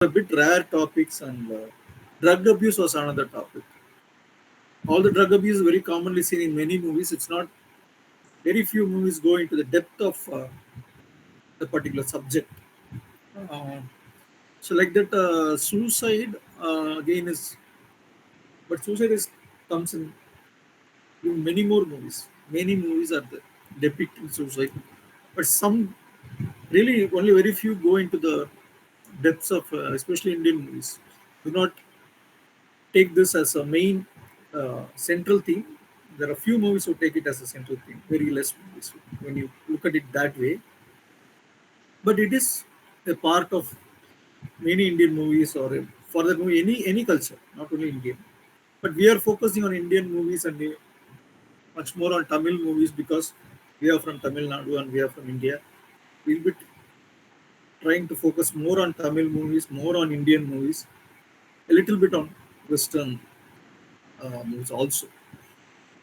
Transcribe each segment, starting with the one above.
a bit rare topics, and drug abuse was another topic. All the drug abuse is very commonly seen in many movies. It's not very few movies go into the depth of the particular subject. Uh, so like that, suicide again is, but suicide is comes in many more movies. Many movies are depicting suicide, but some really only very few go into the depths of, especially Indian movies. Do not take this as a main central theme. There are few movies who take it as a central theme. Very less movies when you look at it that way. But it is a part of many Indian movies, or for that movie, any culture, not only Indian. But we are focusing on Indian movies and much more on Tamil movies because we are from Tamil Nadu and we are from India. We'll be trying to focus more on Tamil movies, more on Indian movies, a little bit on Western movies also.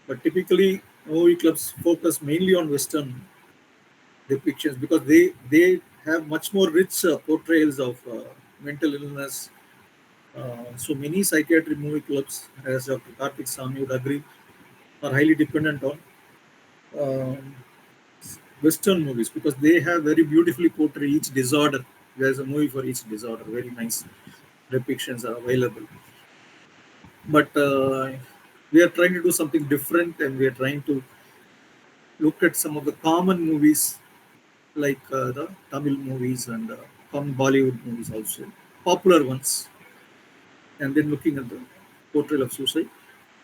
But typically, movie clubs focus mainly on Western depictions because they have much more rich portrayals of mental illness. So many psychiatric movie clubs, as Dr. Karthik Sami would agree, are highly dependent on um, Western movies because they have very beautifully portrayed each disorder. There's a movie for each disorder. Very nice depictions are available. But we are trying to do something different, and we are trying to look at some of the common movies like the Tamil movies and common Bollywood movies also, popular ones, and then looking at the portrayal of suicide.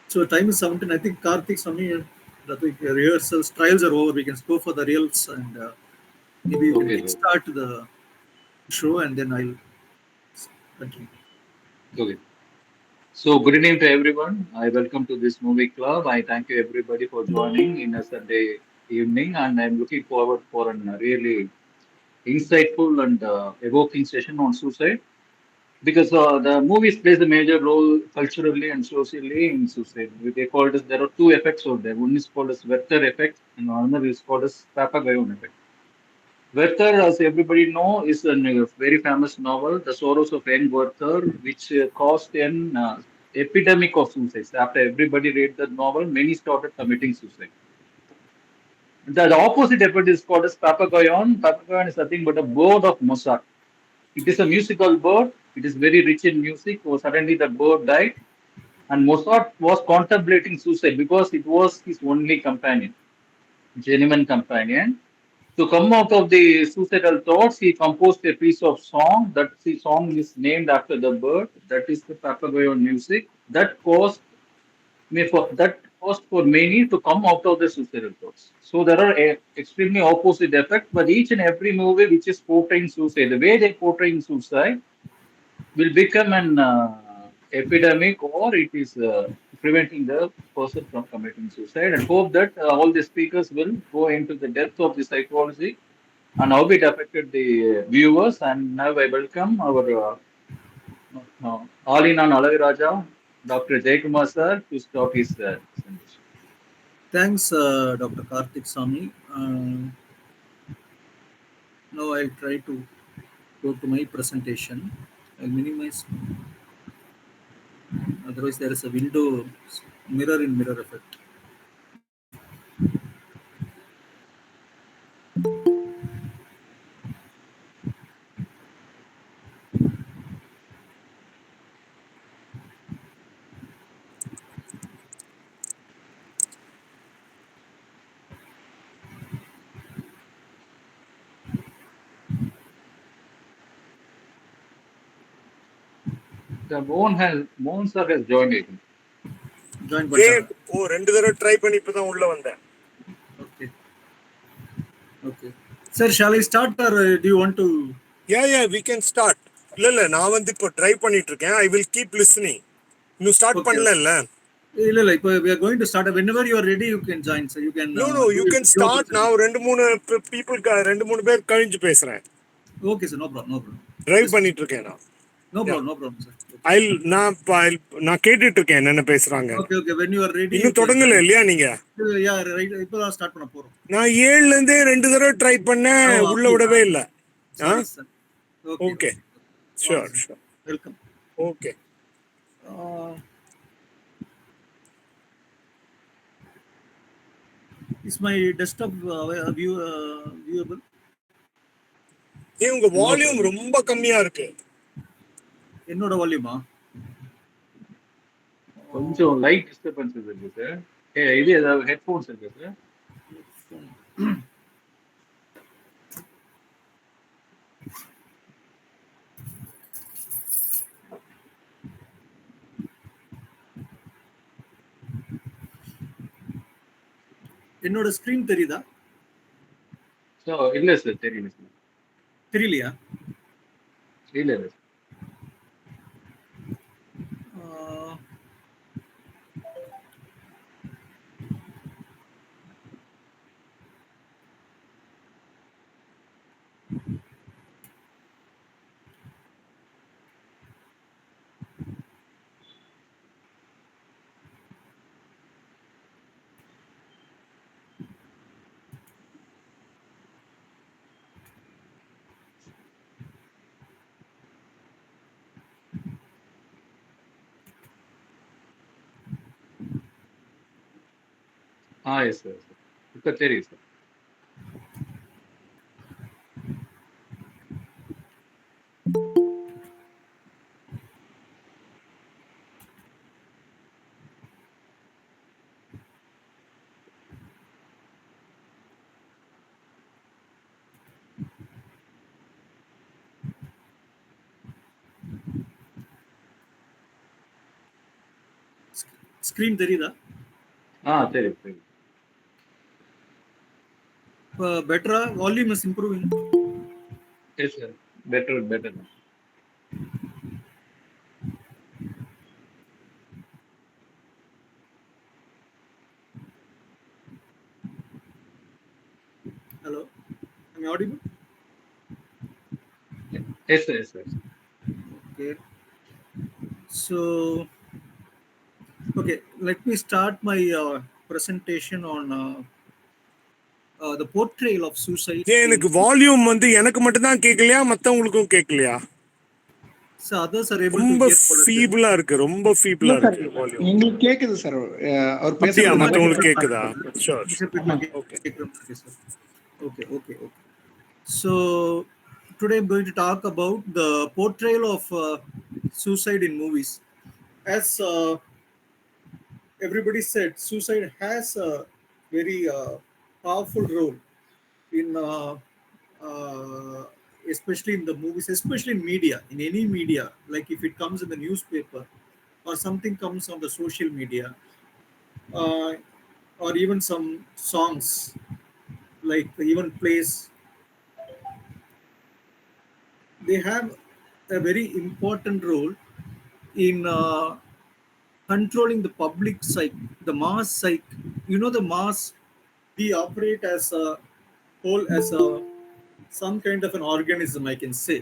So time is 17. I think Karthik, Sami, I think rehearsals, trials are over. We can go for the reels, and maybe you can Okay, sir. kickstart the show, and then I'll continue. Okay. So, good evening to everyone. I welcome to this movie club. I thank you everybody for joining in a Sunday evening, and I'm looking forward for a really insightful and evoking session on suicide because the movies plays a major role culturally and socially in suicide. They called as there are two effects out there. One is called as Werther effect, and another is called as Papagayon effect. Werther, as everybody know, is a very famous novel, The Sorrows of Young Werther, which caused an epidemic of suicides. After everybody read that novel, many started committing suicide. The opposite effect is called as Papagayon. Papagayon is nothing but a bird of Mozart. It is a musical bird. It is very rich in music. So suddenly the bird died, and Mozart was contemplating suicide because it was his only companion, genuine companion. To come out of the suicidal thoughts, he composed a piece of song. That the song is named after the bird. That is the Papagayo music. That caused for many to come out of the suicidal thoughts. So there are extremely opposite effects, but each and every movie which is portraying suicide, the way they portraying suicide will become an epidemic, or it is preventing the person from committing suicide. And hope that all the speakers will go into the depth of the psychology and how it affected the viewers. And now I welcome our all-in-on Alaviraja, Dr. Jaykumar sir, to start his presentation. Thanks, Dr. Karthik Sami. Now I'll try to go to my presentation. I'll minimize. Otherwise, there is a window mirror in mirror effect. The Mohan sir has joined it. Join button. ரெண்டு தடவை try பண்ணி இப்பதான் உள்ள வந்தேன். Okay. Okay. Sir, shall I start or do you want to? Yeah, we can start. இல்ல நான் வந்து இப்போ ட்ரை பண்ணிட்டு இருக்கேன். I will keep listening. இன்னும் ஸ்டார்ட் பண்ணல இல்ல? இல்ல இப்போ we are going to start. Whenever you are ready, you can join. So you can. No, you can start. நான் ரெண்டு மூணு people ரெண்டு மூணு பேர் கழிஞ்சு பேசுறேன். Okay, sir, no problem. Try பண்ணிட்டு இருக்கேன் நான். No problem, sir. நான் கேட்டுட்டு இருக்கேன் என்னென்ன பேசுறாங்க. Okay. When you are ready. இன்னும் தொடங்கல இல்லையா நீங்க? Yeah, right. இப்போ தான் ஸ்டார்ட் பண்ண போறோம். நான் 7ல இருந்தே ரெண்டு தடவை ட்ரை பண்ணேன், உள்ள விடவே இல்ல. Sorry, sir. Okay. Sure. Welcome. Okay. Uh, is my desktop viewable? உங்க No, sir. வால்யூம் ரொம்ப கம்மியா இருக்கு. என்னோட வால்யூமா? கொஞ்சம் லைட் டிஸ்டர்பன்ஸ் இருக்கு சார். இது ஏதாவது ஹெட்ஃபோன்ஸ் இருக்கு சார்? என்னோட ஸ்கிரீன் தெரியுதா? ஸோ இல்லை சார், தெரியல சார். தெரியலையா? இல்லை இல்லை சார். Yes sir. இப்போ தெரியும் சார். ஸ்கிரீன் தெரியுதா? தெரியும் தெரியும். பெட்டரா? Volume is improving. Yes sir, better better. Hello, am I audible? Yes sir, yes sir. Okay. So, okay, let me start my presentation on the portrayal of suicide. எனக்கு volume வந்து எனக்கு மட்டும் தான் கேட்கலையா, மத்தவங்களுக்கும் கேட்கலையா? So others are able ரொம்ப to hear. ஃபீபிளா இருக்கு, ரொம்ப ஃபீபிளா இருக்கு வால்யூம். எங்களுக்கு கேக்குது சார். அவர் அப்படியா? பேசுறது மத்தவங்களுக்கு கேக்குதா? Sure. Okay, okay, okay. So today I'm going to talk about the portrayal of suicide in movies. As everybody said, suicide has a very powerful role in especially in the movies, especially in media, in any media. Like if it comes in the newspaper or something comes on the social media, uh, or even some songs, like even plays, they have a very important role in controlling the public psyche, the mass psyche. You know, the mass, we operate as a whole, as a some kind of an organism, I can say.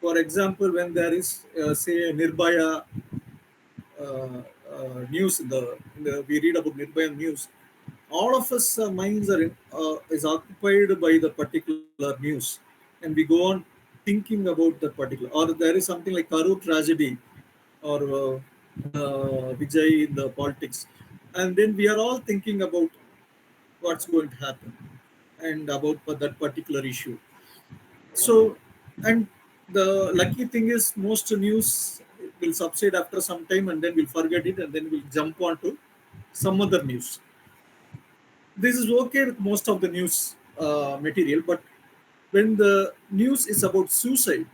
For example, when there is, say, a Nirbhaya news we read about Nirbhaya news, all of us minds are is occupied by the particular news, and we go on thinking about the particular. Or there is something like Karur tragedy, or Vijay in the politics, and then we are all thinking about what's going to happen and about that particular issue. So, and the lucky thing is most news will subside after some time, and then we'll forget it, and then we'll jump on to some other news. This is okay with most of the news material, but when the news is about suicide,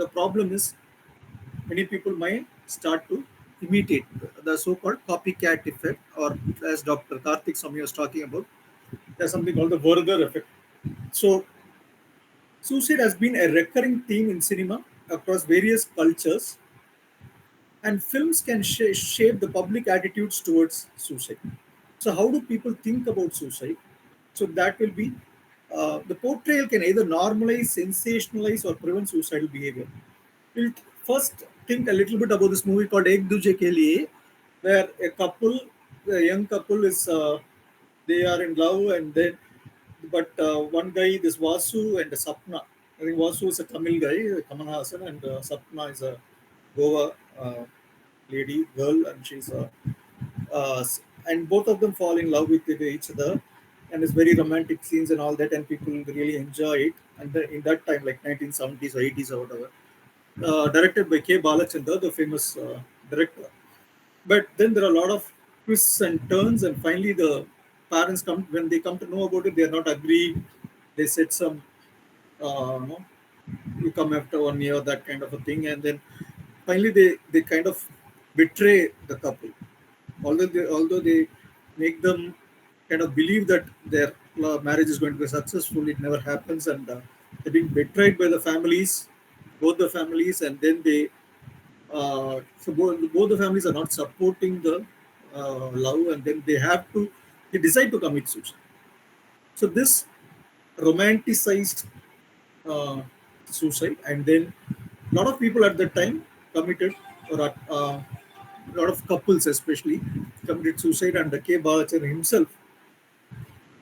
the problem is many people might start to imitate the so-called copycat effect, or as Dr. Karthik Swami was talking about, there's something called the Werther effect. So suicide has been a recurring theme in cinema across various cultures, and films can shape the public attitudes towards suicide. So, how do people think about suicide? So, that will be the portrayal can either normalize, sensationalize, or prevent suicidal behavior. We'll first think a little bit about this movie called Ek Duje Ke Liye, where a young couple is they are in love, and then but one guy, this Vasu and Sapna. I think Vasu is a Tamil guy, Kamal Hassan, and Sapna is a Goa lady girl, and and both of them fall in love with each other, and it's very romantic scenes and all that, and people really enjoy it. And in that time, like 1970s or 80s or whatever, directed by K. Balachandra, the famous director. But then there are a lot of twists and turns, and finally the parents come when they come to know about it, they are not agreed. They said some, no, you come after 1 year, that kind of a thing, and then finally they kind of betray the couple. Although they make them kind of believe that their marriage is going to be successful, it never happens, and they're being betrayed by the families, both the families, and then both the families are not supporting the love, and then they decide to commit suicide. So this romanticized uh, suicide, and then a lot of people at that time committed, or a lot of couples especially committed suicide, and the K. Balachandran himself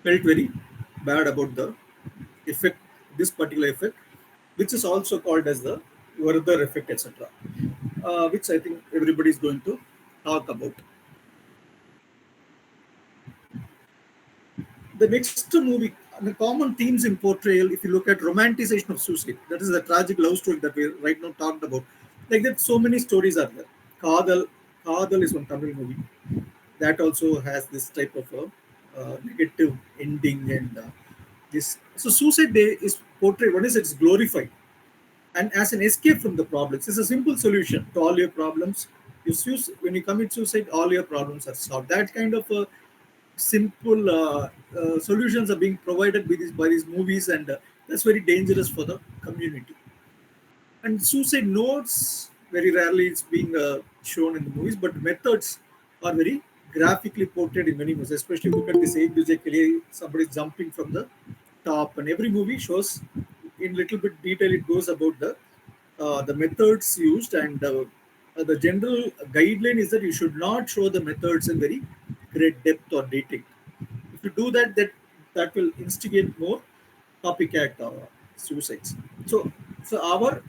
felt very bad about the effect, this particular effect, which is also called as the Werther effect, etc., which I think everybody is going to talk about. The next movie, the common themes in Portrayal, if you look at romanticization of suicide, that is the tragic love story that we right now talked about. Like that, so many stories are there. Kadal, Kadal is one Tamil movie that also has this type of a negative ending, and this. So suicide day is portrayed. What is it? It's glorified and as an escape from the problems. It's a simple solution to all your problems. When you commit suicide, all your problems are solved. That kind of a simple solutions are being provided by these movies, and that's very dangerous for the community. And suicide notes, very rarely it's being shown in the movies, but methods are very graphically portrayed in many movies. Especially look at this Ek Duje Ke Liye, somebody jumping from the top, and every movie shows in little bit detail. It goes about the methods used, and the general guideline is that you should not show the methods in very great depth or detail. If you do that, that will instigate more copycat suicides. So, so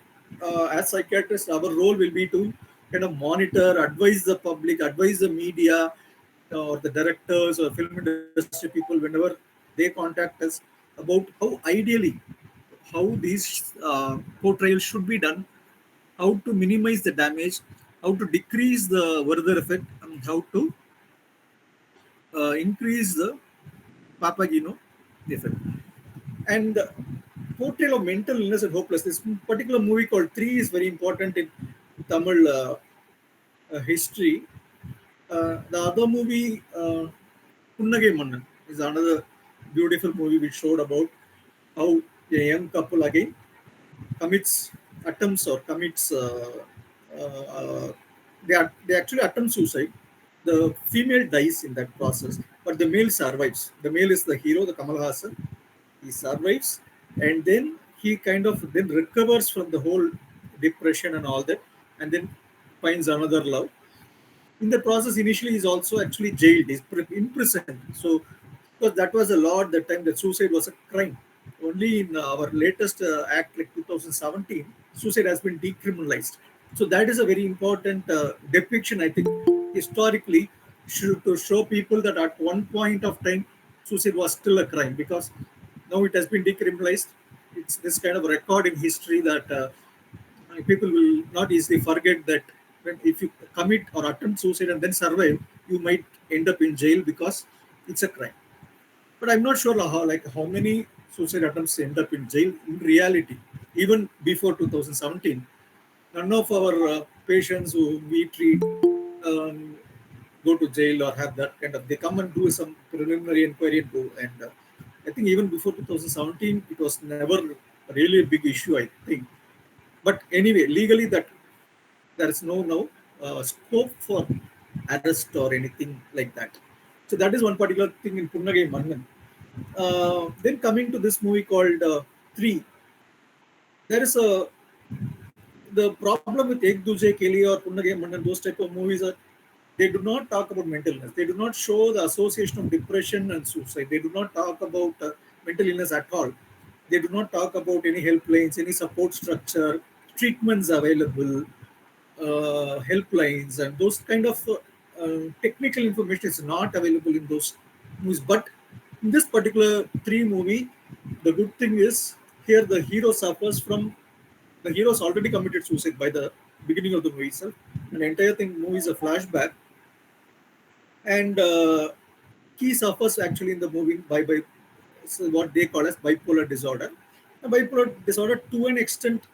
as psychiatrists, our role will be to kind of monitor, advise the public, advise the media, or the directors or film industry people whenever they contact us about how ideally how these portrayals should be done, how to minimize the damage, how to decrease the further effect, and how to increase the Papageno effect. And portrayal of mental illness and hopelessness. This particular movie called Three is very important in Tamil history. The other movie, Punnage Mannan, is another beautiful movie which showed about how a young couple again commits attempts or commits they actually attempt suicide. The female dies in that process, but the male survives. The male is the hero, the Kamal Hassan. He survives, and then he kind of then recovers from the whole depression and all that, and then finds another love. In the process, initially he's also actually jailed, he's imprisoned. So because that was a law at the time that suicide was a crime. Only in our latest act, like 2017, suicide has been decriminalized. So that is a very important depiction, I think, historically, to show people that at one point of time, suicide was still a crime, because now it has been decriminalized. It's this kind of record in history that people will not easily forget that if you commit or attempt suicide and then survive, you might end up in jail because it's a crime. But I'm not sure how many suicide attempts end up in jail in reality. Even before 2017, none of our patients who we treat um, go to jail or have that kind of. They come and do some preliminary inquiry and go. And I think even before 2017, it was never really a big issue, I think. But anyway, legally, that there is no scope for arrest or anything like that. So that is one particular thing in Punnagai Mannan. Then coming to this movie called Three, there is the problem with Ek Duje Keli or Punnagai Mannan, those type of movies are they do not talk about mental illness. They do not show the association of depression and suicide. They do not talk about mental illness at all. They do not talk about any helplines, any support structure, treatments available, helplines and those kind of technical information is not available in those movies. But in this particular three movie, the good thing is here the hero suffers from the hero's already committed suicide by the beginning of the movie itself. And the entire thing movie is a flashback, and he suffers actually in the movie by so what they call as bipolar disorder. The bipolar disorder, to an extent,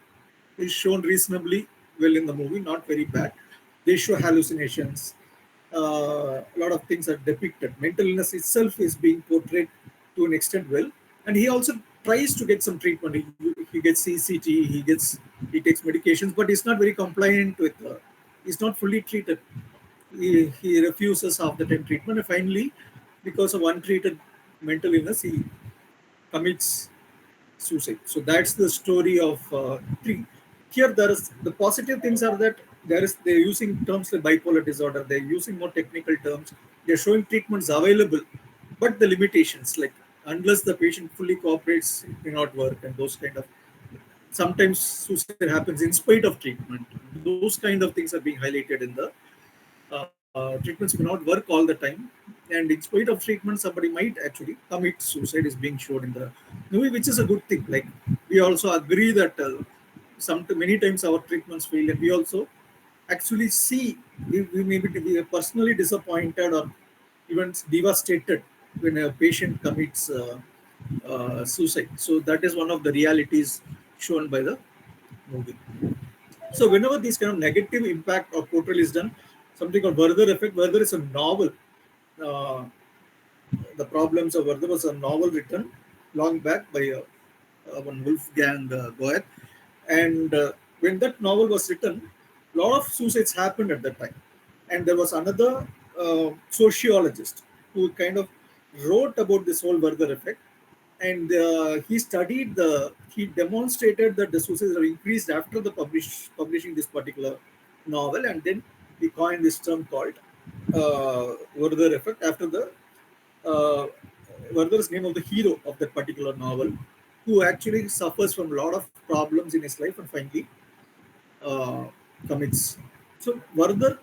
is shown reasonably well in the movie, not very bad. They show hallucinations. A lot of things are depicted. Mental illness itself is being portrayed to an extent well, and he also tries to get some treatment. He gets CCT, he takes medications, but he's not very compliant with. He's not fully treated. He refuses half the time treatment, and finally, because of untreated mental illness, he commits suicide. So that's the story of three. Here, there is the positive things are that they're using terms like bipolar disorder. They're using more technical terms. They're showing treatments available, but the limitations like unless the patient fully cooperates, it may not work, and those kind of sometimes suicide happens in spite of treatment. Those kind of things are being highlighted in the treatments may not work all the time, and in spite of treatment, somebody might actually commit suicide is being shown in the movie, which is a good thing. Like we also agree that some many times our treatments fail, and we also actually see we may be personally disappointed or even devastated when a patient commits suicide. So that is one of the realities shown by the movie. So whenever this kind of negative impact or portrayal is done, something called Werther effect. Werther is a novel. Uh, the Problems of Werther was a novel written long back by one Wolfgang Goethe. And when that novel was written, a lot of suicides happened at that time. And there was another sociologist who kind of wrote about this whole Werther effect. And he demonstrated that the suicides are increased after the publishing this particular novel. And then he coined this term called Werther effect after the uh, Werther's name of the hero of that particular novel, who actually suffers from a lot of problems in his life and finally uh, commits. So Werther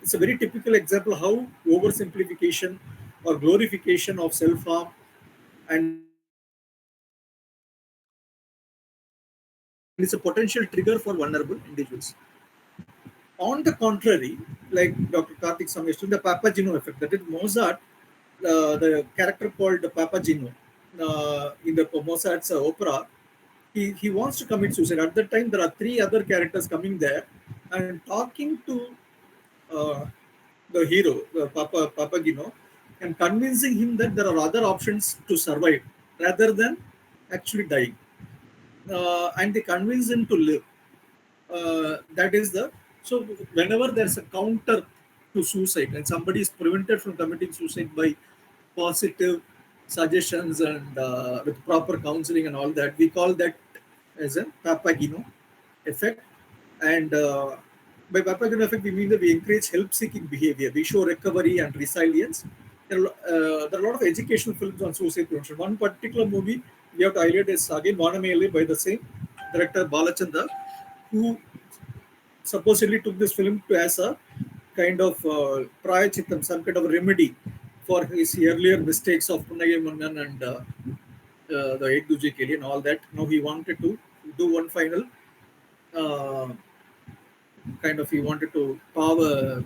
is a very typical example how oversimplification or glorification of self-harm and it's a potential trigger for vulnerable individuals. On the contrary, like Dr. Karthik suggested, the Papageno effect, that is Mozart, the character called Papageno in the Mozart's opera, he wants to commit suicide. At that time, there are three other characters coming there and talking to uh, the hero, Papageno, and convincing him that there are other options to survive rather than actually dying. And they convince him to live. That is the so whenever there's a counter to suicide and somebody is prevented from committing suicide by positive suggestions and with proper counseling and all that, we call that as a Papageno effect. And by Papageno effect, we mean that we encourage help-seeking behavior. We show recovery and resilience. There are a lot of educational films on suicide prevention. One particular movie we have to highlight is again Vanamele by the same director Balachandra, who supposedly took this film to as a kind of prayachitam, some kind of remedy for his earlier mistakes of Punnai Mannan and the Ek Duje Ke Liye and all that. Now he wanted to do one final uh, kind of, he wanted to power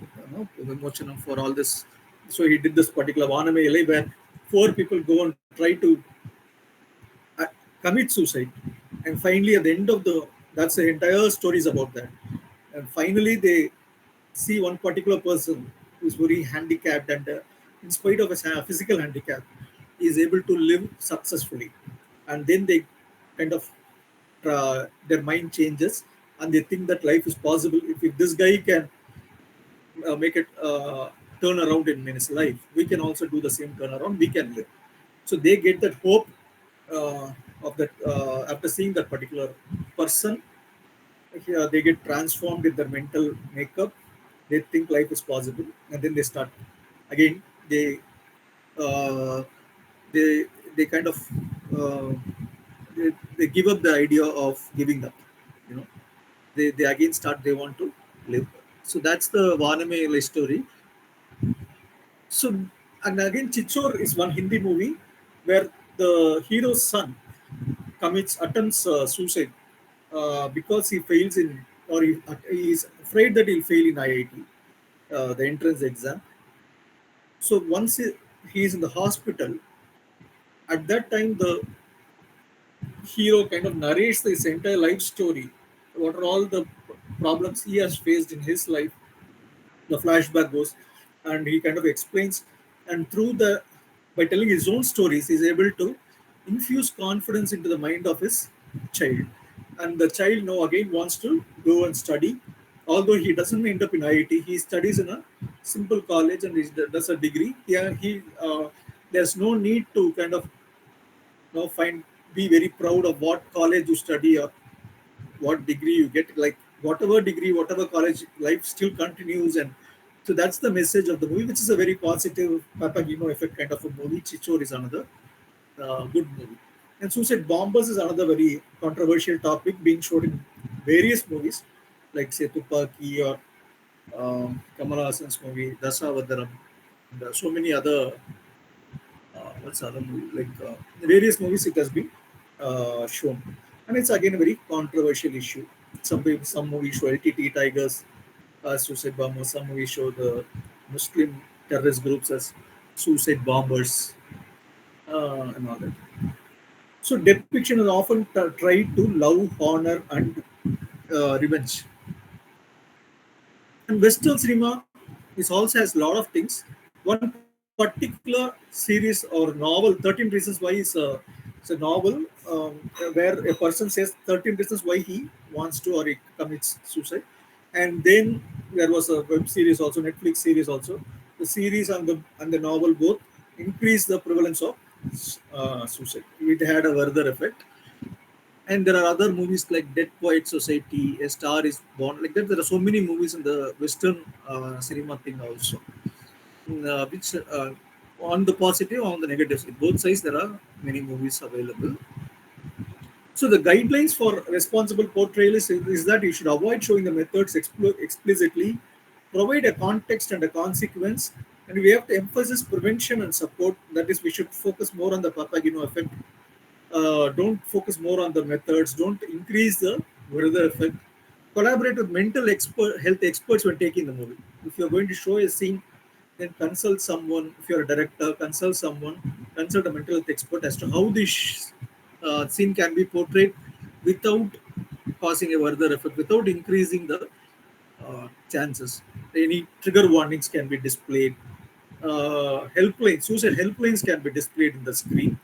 vimochanam for all this. So he did this particular Vaname LA where four people go and try to uh, commit suicide. And finally, at the end of that's the entire story is about that. And finally, they see one particular person who's very handicapped and in spite of his physical handicap, he is able to live successfully. And then they kind of, their mind changes and they think that life is possible. If this guy can make it turn around in his life, we can also do the same turnaround, we can live. So they get that hope of that after seeing that particular person. They get transformed in their mental makeup. They think life is possible, and then they start again. Uh, they they kind of uh, they give up the idea of giving up. You know, they again start. They want to live. So that's the Vaname story. So, and again, Chichor is one Hindi movie where the hero's son attempts suicide because he fails in, or he is afraid that he'll fail in IIT, the entrance exam. So once he is in the hospital, at that time the hero kind of narrates his entire life story. What are all the problems he has faced in his life? The flashback goes, and he kind of explains, and through the by telling his own stories, he's able to infuse confidence into the mind of his child, and the child now again wants to go and study. Although he doesn't end up in IIT, he studies in a simple college and he does a degree. Yeah, he there's no need to kind of find be very proud of what college you study or what degree you get. Like whatever degree, whatever college, life still continues. And so that's the message of the movie, which is a very positive Papagino effect kind of a movie. Chichor is another good movie, and Suicide Bombers is another very controversial topic being showed in various movies like say Tupaki or Kamal Hassan's movie Dasavadaram, and so many other what's the other movie, like various movies it has been shown, and it's again a very controversial issue. Some movies show LTT tigers as suicide bombers. Some movies show the Muslim terrorist groups as suicide bombers, and all that. So depiction is often tried to love, honor, and revenge. And Western cinema is also has a lot of things. One particular series or novel, 13 Reasons Why, is a novel where a person says 13 reasons why he wants to or he commits suicide. And then there was a web series also, Netflix series also. The series and the novel both increase the prevalence of suicide. It had a further effect. And there are other movies like Dead Poet Society, A Star Is Born. Like that, there are so many movies in the Western cinema thing also, which on the positive, on the negative side, both sides there are many movies available. So the guidelines for responsible portrayal is that you should avoid showing the methods explicitly, provide a context and a consequence, and we have to emphasize prevention and support. That is, we should focus more on the Papagino effect. Don't focus more on the methods. Don't increase the weather effect. Collaborate with health experts when taking the movie. If you're going to show a scene, then consult someone. If you're a director, consult someone. Consult a mental health expert as to how this scene can be portrayed without causing a further effect, without increasing the chances. Any trigger warnings can be displayed. Suicide helplines can be displayed in the screen.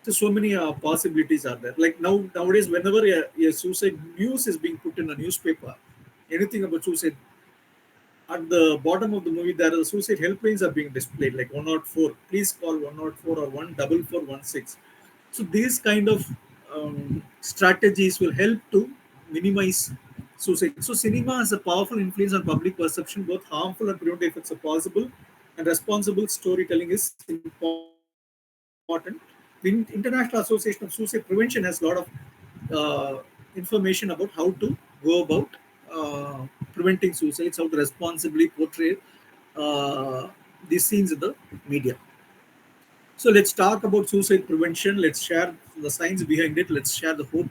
So many possibilities are there. Like nowadays, whenever a suicide news is being put in a newspaper, anything about suicide, at the bottom of the movie, there are suicide helplines are being displayed, like 104. Please call 104 or 14416. So these kind of strategies will help to minimize suicide. So cinema has a powerful influence on public perception. Both harmful and preventive effects are possible, and responsible storytelling is important. The International Association of Suicide Prevention has a lot of information about how to go about preventing suicides, how to responsibly portray these scenes in the media. So let's talk about suicide prevention. Let's share the science behind it. Let's share the hope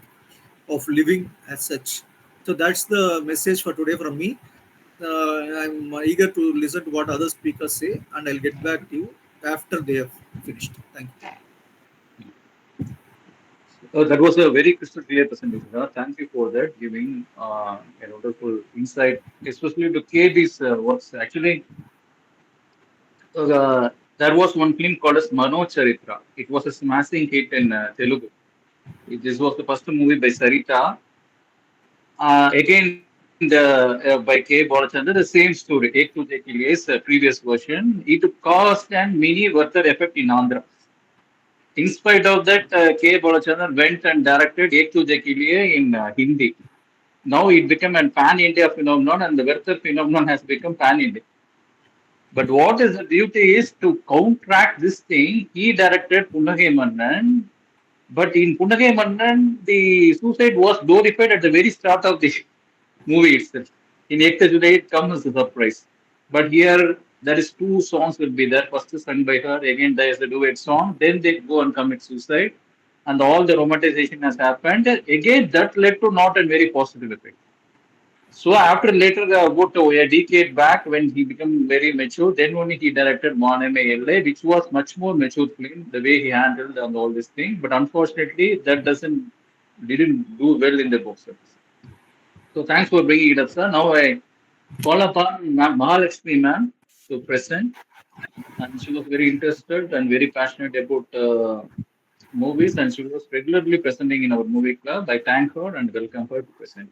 of living as such. So that's the message for today from me. I'm eager to listen to what other speakers say, and I'll get back to you after they have finished. Thank you. That was a very crystal clear presentation. Thank you for that, giving a wonderful insight, especially to KB's works. Actually, there was one film called as Mano Charitra. It was a smashing hit in Telugu. This was the first movie by Sarita. By K. Balachandra, the same story. Ek Tujhe Ke Liye's previous version. It caused an mini Vartar effect in Andhra. In spite of that, K. Balachandran went and directed Ek Tujhe Ke Liye in Hindi. Now it became a pan-India phenomenon, and the Vartar phenomenon has become pan-India. But what is the duty is to counteract this thing. He directed Punnage Mannan, but in Punnage Mannan, the suicide was glorified at the very start of the movie itself. In Ek July, it comes as a surprise. But here, there is two songs will be there. First is sung by her. Again, there is a duet song. Then they go and commit suicide. And all the romanticization has happened. Again, that led to not a very positive effect. So after later, about a decade back, when he became very mature, then only he directed Maname LA, which was much more mature film, the way he handled and all this thing. But unfortunately, that didn't do well in the box office. So thanks for bringing it up, sir. Now I call upon Mahalakshmi ma'am to present, and she was very interested and very passionate about movies, and she was regularly presenting in our movie club. I thank her and welcome her to present.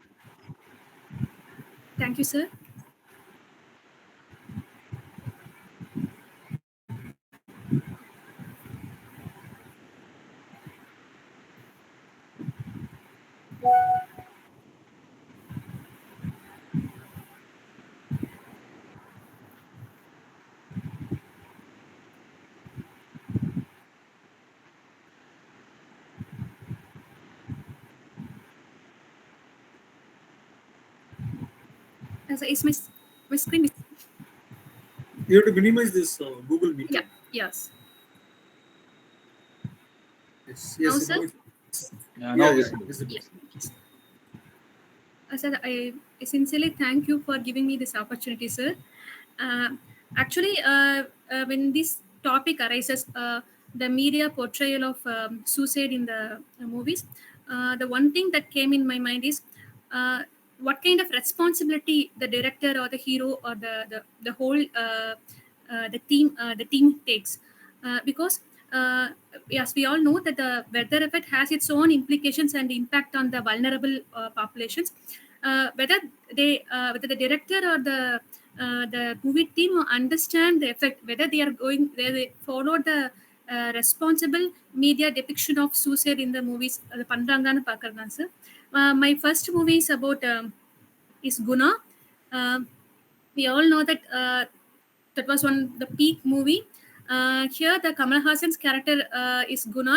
Thank you, sir. Is my screen? You have to minimize this Google Meet. Yeah. Yes. Yes. Now, Yes. sir? Now visible. Yeah. Sir, I sincerely thank you for giving me this opportunity, sir. Uh, Actually, when this topic arises, the media portrayal of suicide in the movies, the one thing that came in my mind is what kind of responsibility the director or the hero or the whole the team takes, because yes, we all know that the weather effect has its own implications and impact on the vulnerable populations. Whether whether the director or the movie team understand the effect, whether they follow the responsible media depiction of suicide in the movies, அது பண்றாங்கன்னு பார்க்கறதுதான் sir. My first movie is about is Guna. We all know that that was one the peak movie. Here the Kamal Hassan's character is Guna.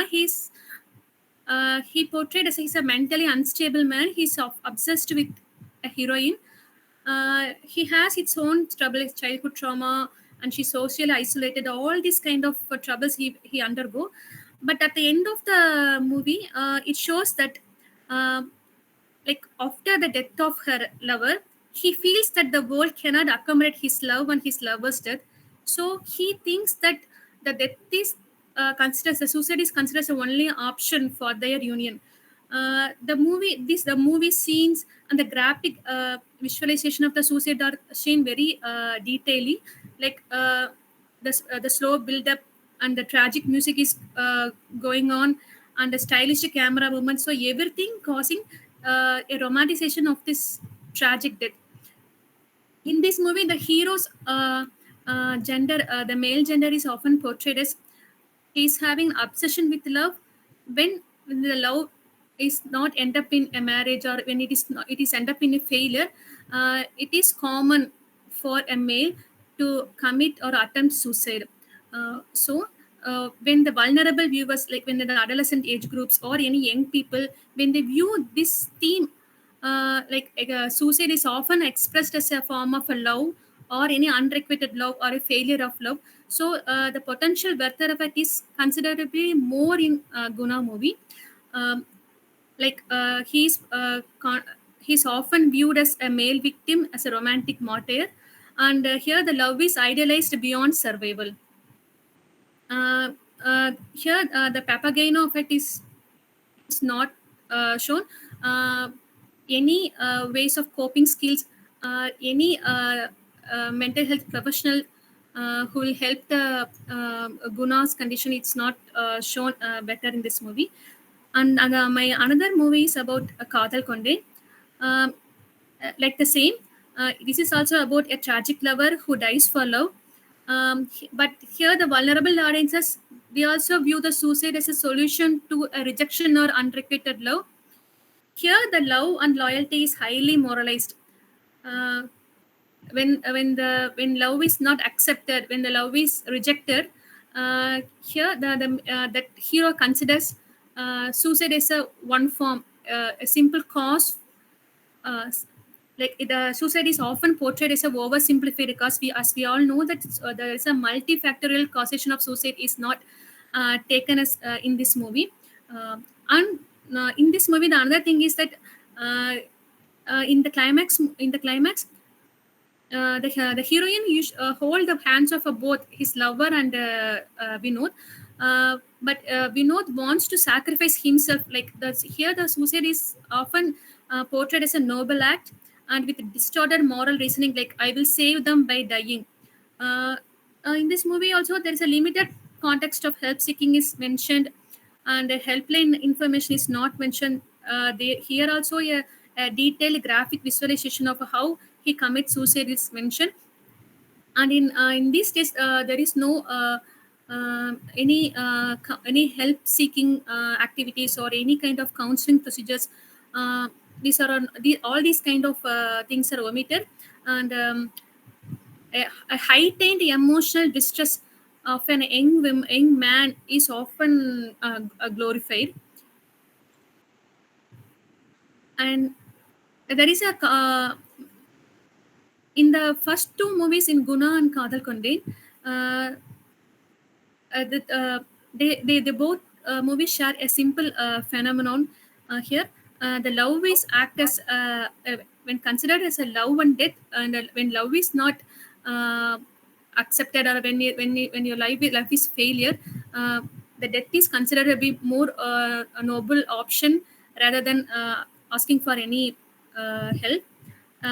He portrayed as he's a mentally unstable man. He's obsessed with a heroine. He has its own trouble, his childhood trauma, and she's socially isolated. All these kind of troubles he undergo. But at the end of the movie, it shows that uh, like after the death of her lover, he feels that the world cannot accommodate his love and his lover's death. So he thinks that the death is considers the suicide is considered as the only option for their union. The movie scenes and the graphic visualization of the suicide are seen very detailedly, like the slow build up and the tragic music is going on, and the stylish camera movement, so everything causing a romanticization of this tragic death. In this movie, the hero's gender, the male gender is often portrayed as he's having obsession with love. When the love is not end up in a marriage, or when it is end up in a failure, it is common for a male to commit or attempt suicide. When the vulnerable viewers, like when the adolescent age groups or any young people, when they view this theme, suicide is often expressed as a form of a love or any unrequited love or a failure of love. So the potential birth effect is considerably more in Guna movie. Um, he's often viewed as a male victim, as a romantic martyr, and here the love is idealized beyond survival. Here the Papageno effect is not shown. Any ways of coping skills, any mental health professional who will help the Guna's condition, it's not shown better in this movie. And my another movie is about Kadal Konde. Um, like the same, this is also about a tragic lover who dies for love. But here, the vulnerable audiences, they also view the suicide as a solution to a rejection or unrequited love. Here, the love and loyalty is highly moralized. Uh, when love is not accepted, when the love is rejected, here that hero considers suicide as a one form, a simple cause. Uh, like the suicide is often portrayed as a oversimplified because as we all know that there is a multifactorial causation of suicide is not taken as in this movie. And in this movie, the another thing is that uh, in the climax, the heroine hold the hands of both his lover and Vinod. But Vinod wants to sacrifice himself. Like here, the suicide is often portrayed as a noble act and with distorted moral reasoning, like I will save them by dying. Uh, in this movie, also there is a limited context of help seeking is mentioned, and helpline information is not mentioned. Here also a detailed graphic visualization of how he commits suicide is mentioned, and in this case there is no any help seeking activities or any kind of counseling procedures. These are all these kind of things are omitted, and a heightened emotional distress of an young man is often glorified. And there is a in the first two movies in Guna and Kadal Konde, uh, that they both movies share a simple phenomenon here. The love is act as when considered as a love and death, and when love is not uh, accepted, or when your life is failure, uh, the death is considered to be more a noble option rather than asking for any help.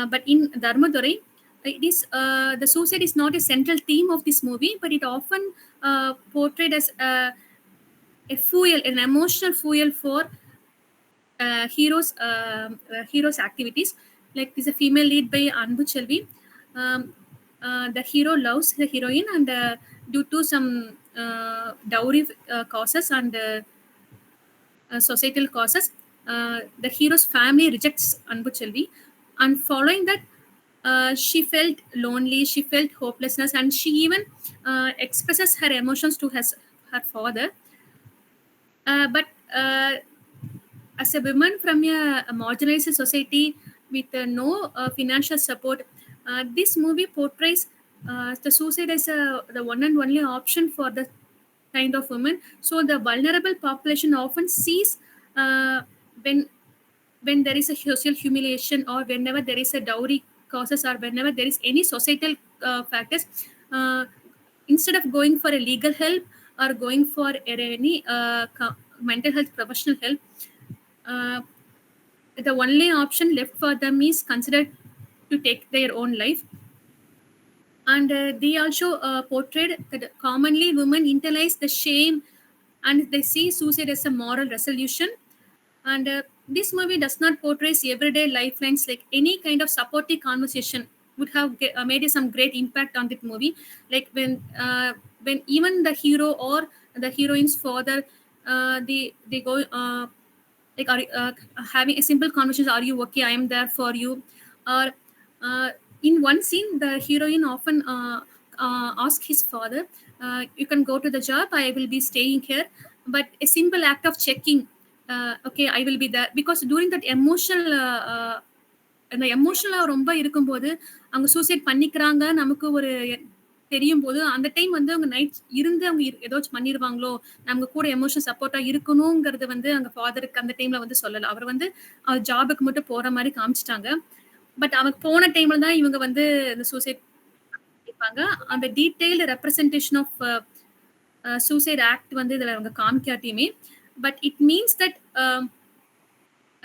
But in Dharmadurai, it is the suicide is not a central theme of this movie, but it often portrayed as a fuel, an emotional fuel for heroes' activities. Like there's a female lead by Anbu Chelvi. Um, the hero loves the heroine, and due to some dowry causes and societal causes, the hero's family rejects Anbu Chelvi, and following that, she felt lonely, she felt hopelessness, and she even expresses her emotions to her father. But as a woman from a marginalized society with no financial support, this movie portrays the suicide as the one and only option for the kind of women. So the vulnerable population often sees uh, when when there is a social humiliation, or whenever there is a dowry causes, or whenever there is any societal factors, uh, instead of going for a legal help or going for any mental health professional help, uh, the only option left for them is considered to take their own life. And they also portrayed that commonly women internalize the shame and they see suicide as a moral resolution. And this movie does not portray everyday lifelines, like any kind of supportive conversation would have made some great impact on that movie. Like when even the hero or the heroine's father, they go like are having a simple conversation, are you okay, I am there for you. Or uh, in one scene the heroine often ask his father, you can go to the job, I will be staying here, but a simple act of checking, okay, I will be there, because during that emotional அந்த எமோஷனலாக ரொம்ப இருக்கும்போது அவங்க suicide பண்ணிக்கிறாங்க நமக்கு ஒரு தெரியும் போது, அந்த டைம் வந்து அவங்க நைட் இருந்து அவங்க ஏதாச்சும் பண்ணிருவாங்களோ, நமக்கு கூட எமோஷனல் சப்போர்ட்டா இருக்கணுங்கிறது வந்து அங்க ஃபாதருக்கு அந்த டைம்ல வந்து சொல்லல. அவர் வந்து ஜாபுக்கு மட்டும் போற மாரி காமிச்சுட்டாங்க. பட் அவங்க போன டைம்ல தான் இவங்க வந்து இந்த சூசைட் பண்ணிப்பாங்க. அந்த detailed representation of suicide act வந்து இதுல அவங்க காமிக்காட்டியுமே, பட் இட் மீன்ஸ் தட்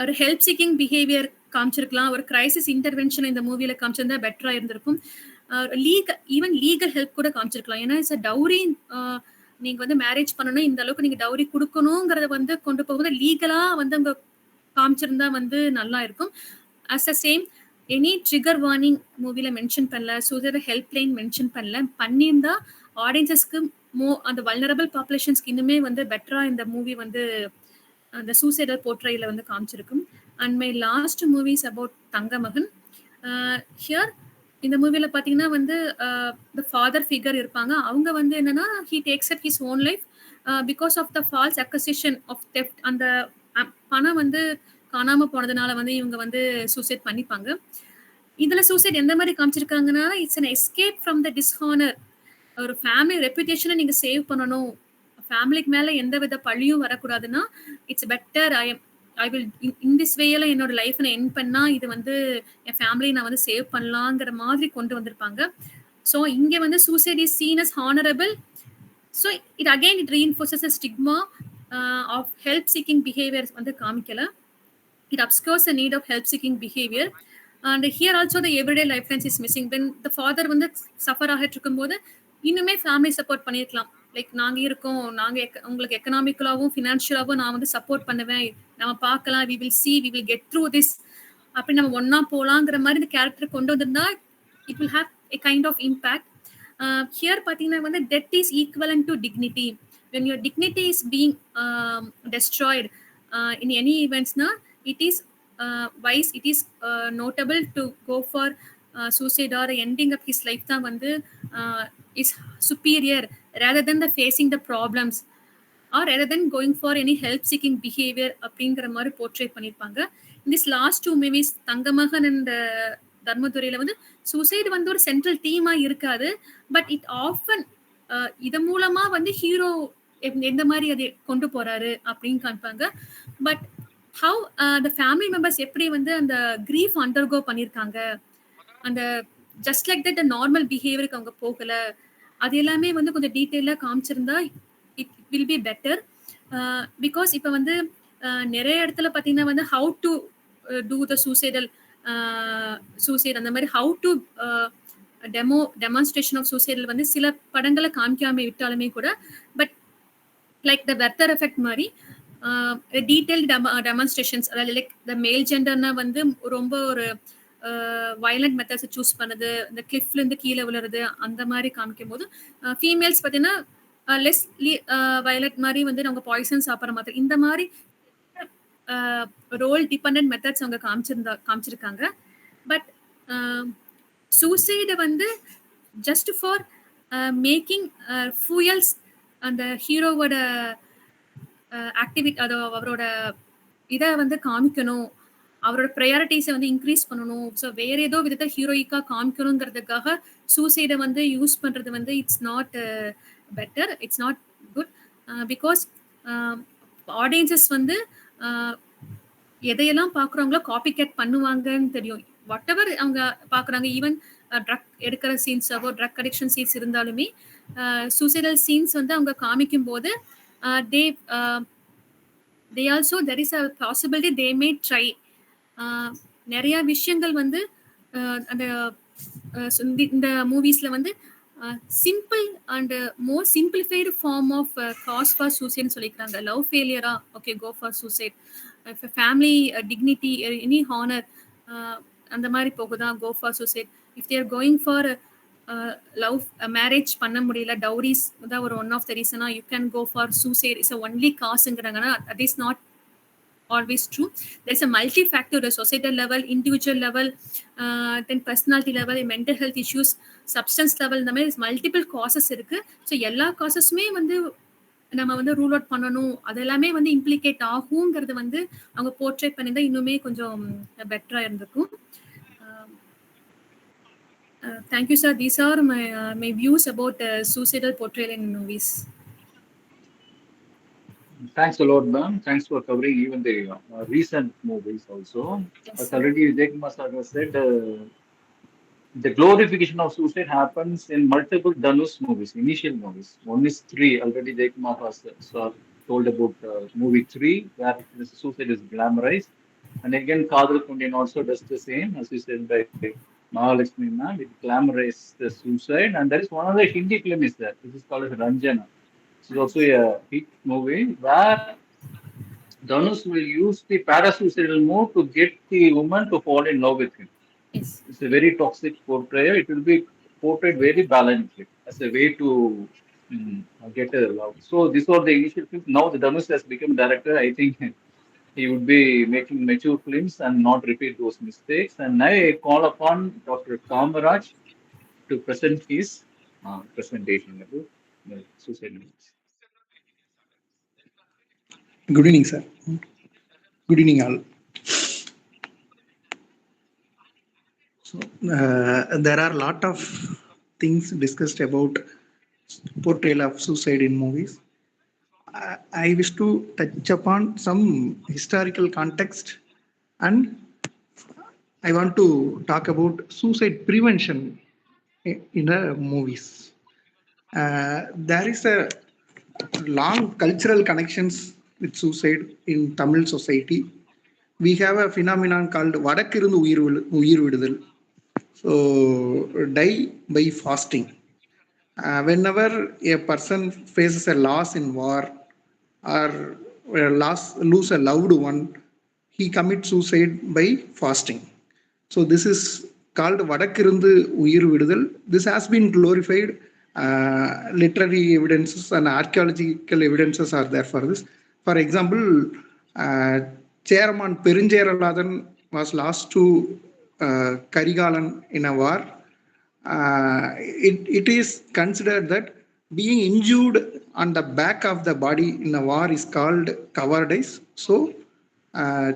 ஒரு ஹெல்ப் சீக்கிங் பிஹேவியர் காமிச்சிருக்கலாம், ஒரு கிரைசிஸ் இன்டர்வென்ஷன் இந்த மூவில காமிச்சிருந்தா பெட்டரா இருந்திருக்கும். ஈவன் லீகல் ஹெல்ப் கூட காமிச்சிருக்கலாம். ஏன்னா இட்ஸ் டவுரி, நீங்க வந்து மேரேஜ் பண்ணணும், இந்த அளவுக்கு நீங்க டவுரி கொடுக்கணுங்கிறத வந்து கொண்டு போகும்போது லீகலா வந்து அங்க காமிச்சிருந்தா வந்து நல்லா இருக்கும். As a same any trigger warning மூவில மென்ஷன் பண்ணல, சூசைட் ஹெல்ப் லைன் மென்ஷன் பண்ணல. பண்ணியிருந்தா ஆடியன்சஸ்க்கு அந்த வல்னரபிள் பாப்புலேஷன்ஸ்க்கு இன்னுமே வந்து பெட்டரா இந்த மூவி வந்து அந்த சூசைடல் போர்ட்ரையில வந்து காமிச்சிருக்கும். And my last movies about Thangamagan. Here இந்த மூவில பார்த்தீங்கன்னா வந்து த ஃபாதர் ஃபிகர் இருப்பாங்க. அவங்க வந்து என்னன்னா he takes up his own life because of the false accusation of theft. அந்த பணம் வந்து காணாம போனதுனால வந்து இவங்க வந்து சூசைட் பண்ணிப்பாங்க. இதுல சூசைட் எந்த மாதிரி காமிச்சிருக்காங்கன்னா it's an escape from the dishonour. ஒரு ஃபேமிலி ரெப்புடேஷனை நீங்க சேவ் பண்ணணும், ஃபேமிலிக்கு மேல எந்த வித பழியும் வரக்கூடாதுன்னா it's better I will in this வேல என்னோட லைஃப் நான் என் பண்ணா இது வந்து என் ஃபேமிலியை நான் வந்து சேவ் பண்ணலாங்கிற மாதிரி கொண்டு வந்திருப்பாங்க. ஸோ இங்க வந்து suicide is seen as honourable. So it again it reinforces a stigma of help seeking behaviours வந்து காமிக்கல. It obscures the need of help-seeking behavior. And here also the everyday lifelines is missing. When the father வந்து suffer ஆகிட்டு இருக்கும்போது இன்னுமே family support பண்ணியிருக்கலாம். Like நாங்கள் இருக்கோம், நாங்கள் உங்களுக்கு எக்கனாமிக்கலாகவும் ஃபினான்ஷியலாகவும் நான் வந்து சப்போர்ட் பண்ணுவேன், நம்ம பார்க்கலாம், we will see, we will get through this, அப்படி நம்ம ஒன்னா போகலாங்கிற மாதிரி இந்த கேரக்டர் கொண்டு வந்திருந்தா it will have a kind of impact. Here பார்த்தீங்கன்னா வந்து death is equivalent to dignity. When your dignity is being destroyed in any events na, it is wise, it is notable to go for suicide or ending up his life தான் வந்து is superior rather than the facing the problems or rather than going for any help seeking behavior அப்படிங்கிற மாதிரி portrayed பண்ணியிருப்பாங்க. This last two movies Thangamagan and தர்மதுரையில வந்து suicide வந்து ஒரு central தீமா இருக்காது, பட் இட் ஆஃபன் இது மூலமா வந்து ஹீரோ எந்த மாதிரி அதை கொண்டு போறாரு அப்படின்னு காமிப்பாங்க. But how the family members எப்படி வந்து அந்த கிரீஃப் அண்டர்கோ பண்ணியிருக்காங்க, அந்த ஜஸ்ட் லைக் தட் நார்மல் பிஹேவியருக்கு அவங்க போகல, அது எல்லாமே வந்து கொஞ்சம் டீட்டெயிலாக காமிச்சிருந்தா it will be better. Because இப்போ வந்து நிறைய இடத்துல பார்த்தீங்கன்னா வந்து how to do the suicidal suicide அந்த மாதிரி how to demonstration of suicidal வந்து சில படங்களை காமிக்காம விட்டாலுமே கூட, but like the Werther effect மாதிரி டீடைல்டு டெமான்ஸ்ட்ரேஷன்ஸ், அதாவது லைக் த மேல் ஜெண்டர்னா வந்து ரொம்ப ஒரு வயலண்ட் மெத்தட்ஸை சூஸ் பண்ணுது, இந்த கிளிஃப்லேருந்து கீழே விழுறது அந்த மாதிரி காமிக்கும் போது, ஃபீமேல்ஸ் பார்த்தீங்கன்னா லெஸ் வயலட் மாதிரி வந்து அவங்க பாய்சன் சாப்பிட்ற மாதிரி இந்த மாதிரி ரோல் டிபெண்ட் மெத்தட்ஸ் அவங்க காமிச்சிருக்காங்க. பட் சூசைடை வந்து ஜஸ்ட் ஃபார் மேக்கிங் ஃபியூயல்ஸ் அந்த ஹீரோவோட ஆக்டிவிட்டி, அதை அவரோட இதை வந்து காமிக்கணும், அவரோட ப்ரையாரிட்டிஸை வந்து இன்க்ரீஸ் பண்ணணும், ஸோ வேற ஏதோ விதத்தை ஹீரோயிக்காக காமிக்கணுங்கிறதுக்காக சூசைடை வந்து யூஸ் பண்ணுறது வந்து it's not better, it's not good. Because audiences வந்து எதையெல்லாம் பார்க்குறவங்களோ காப்பி கேட் பண்ணுவாங்கன்னு தெரியும். வாட் எவர் அவங்க பார்க்குறாங்க, ஈவன் ட்ரக் எடுக்கிற சீன்ஸாவோ ட்ரக் அடிக்ஷன் சீன்ஸ் இருந்தாலுமே சூசைடல் சீன்ஸ் வந்து அவங்க காமிக்கும் போது they also there is a possibility they may try நிறைய விஷயங்கள் வந்து அந்த இந்த மூவிஸ்ல வந்து simple and more simplified form of cause for சூசைட்னு சொல்லிக்கிறாங்க. லவ் ஃபெயிலியரா, okay go for suicide. Family dignity, any honour அந்த மாதிரி போகுதா, கோ ஃபார் சூசைட். If there going for love marriage பண்ண முடியல, டவுரிஸ் தான் ஒரு ஒன் ஆஃப் த ரீசனா you can go for suicide, it's only காசுங்கிறாங்கன்னா that is not always true. There's a multi-factor, a societal level, individual level, then personality level, mental health issues, substance level, இந்த மாதிரி multiple causes இருக்கு. So எல்லா காசஸுமே வந்து நம்ம வந்து rule out பண்ணணும், அது எல்லாமே வந்து இம்ப்ளிகேட் ஆகுங்கிறது வந்து அவங்க போர்ட்ரேட் பண்ணியிருந்தா இன்னுமே கொஞ்சம் பெட்டரா இருந்திருக்கும். Thank you, sir. These are my views about suicidal portrayal in movies. Thanks a lot, ma'am. Thanks for covering even the recent movies also. Yes, As sir. already Vijay Kumar sir has said, the glorification of suicide happens in multiple Dhanush movies, initial movies. One is 3. Already Vijay Kumar has told about movie 3, where the suicide is glamorized. And again, Kadal Kundian also does the same, as you said by Mahalakshmi ma'am. It glamorizes the suicide. And there is one other Hindi film is there. This is called as Ranjana. This is also a hit movie where Dhanush will use the parasuicidal move to get the woman to fall in love with him. Yes. It's a very toxic portrayal. It will be portrayed very balancedly as a way to get a love. So these were the initial films. Now the Dhanush has become director. I think he would be making mature films and not repeat those mistakes. And I call upon Dr. Kamaraj to present his presentation about the suicide movies. Good evening, sir. Good evening, all. So there are a lot of things discussed about portrayal of suicide in movies. I wish to touch upon some historical context, and I want to talk about suicide prevention in movies. There is a long cultural connections with suicide in Tamil society. We have a phenomenon called vadakirundu uyir vidudal. So die by fasting. Whenever a person faces a loss in war or lose a loved one, he commits suicide by fasting. So this is called vadakirundu uyir vidudal. This has been glorified. Literary evidences and archaeological evidences are there for this. For example, uh, chairman Perinjeralathan was lost to Karigalan in a war. It is considered that being injured on the back of the body in a war is called cowardice. So,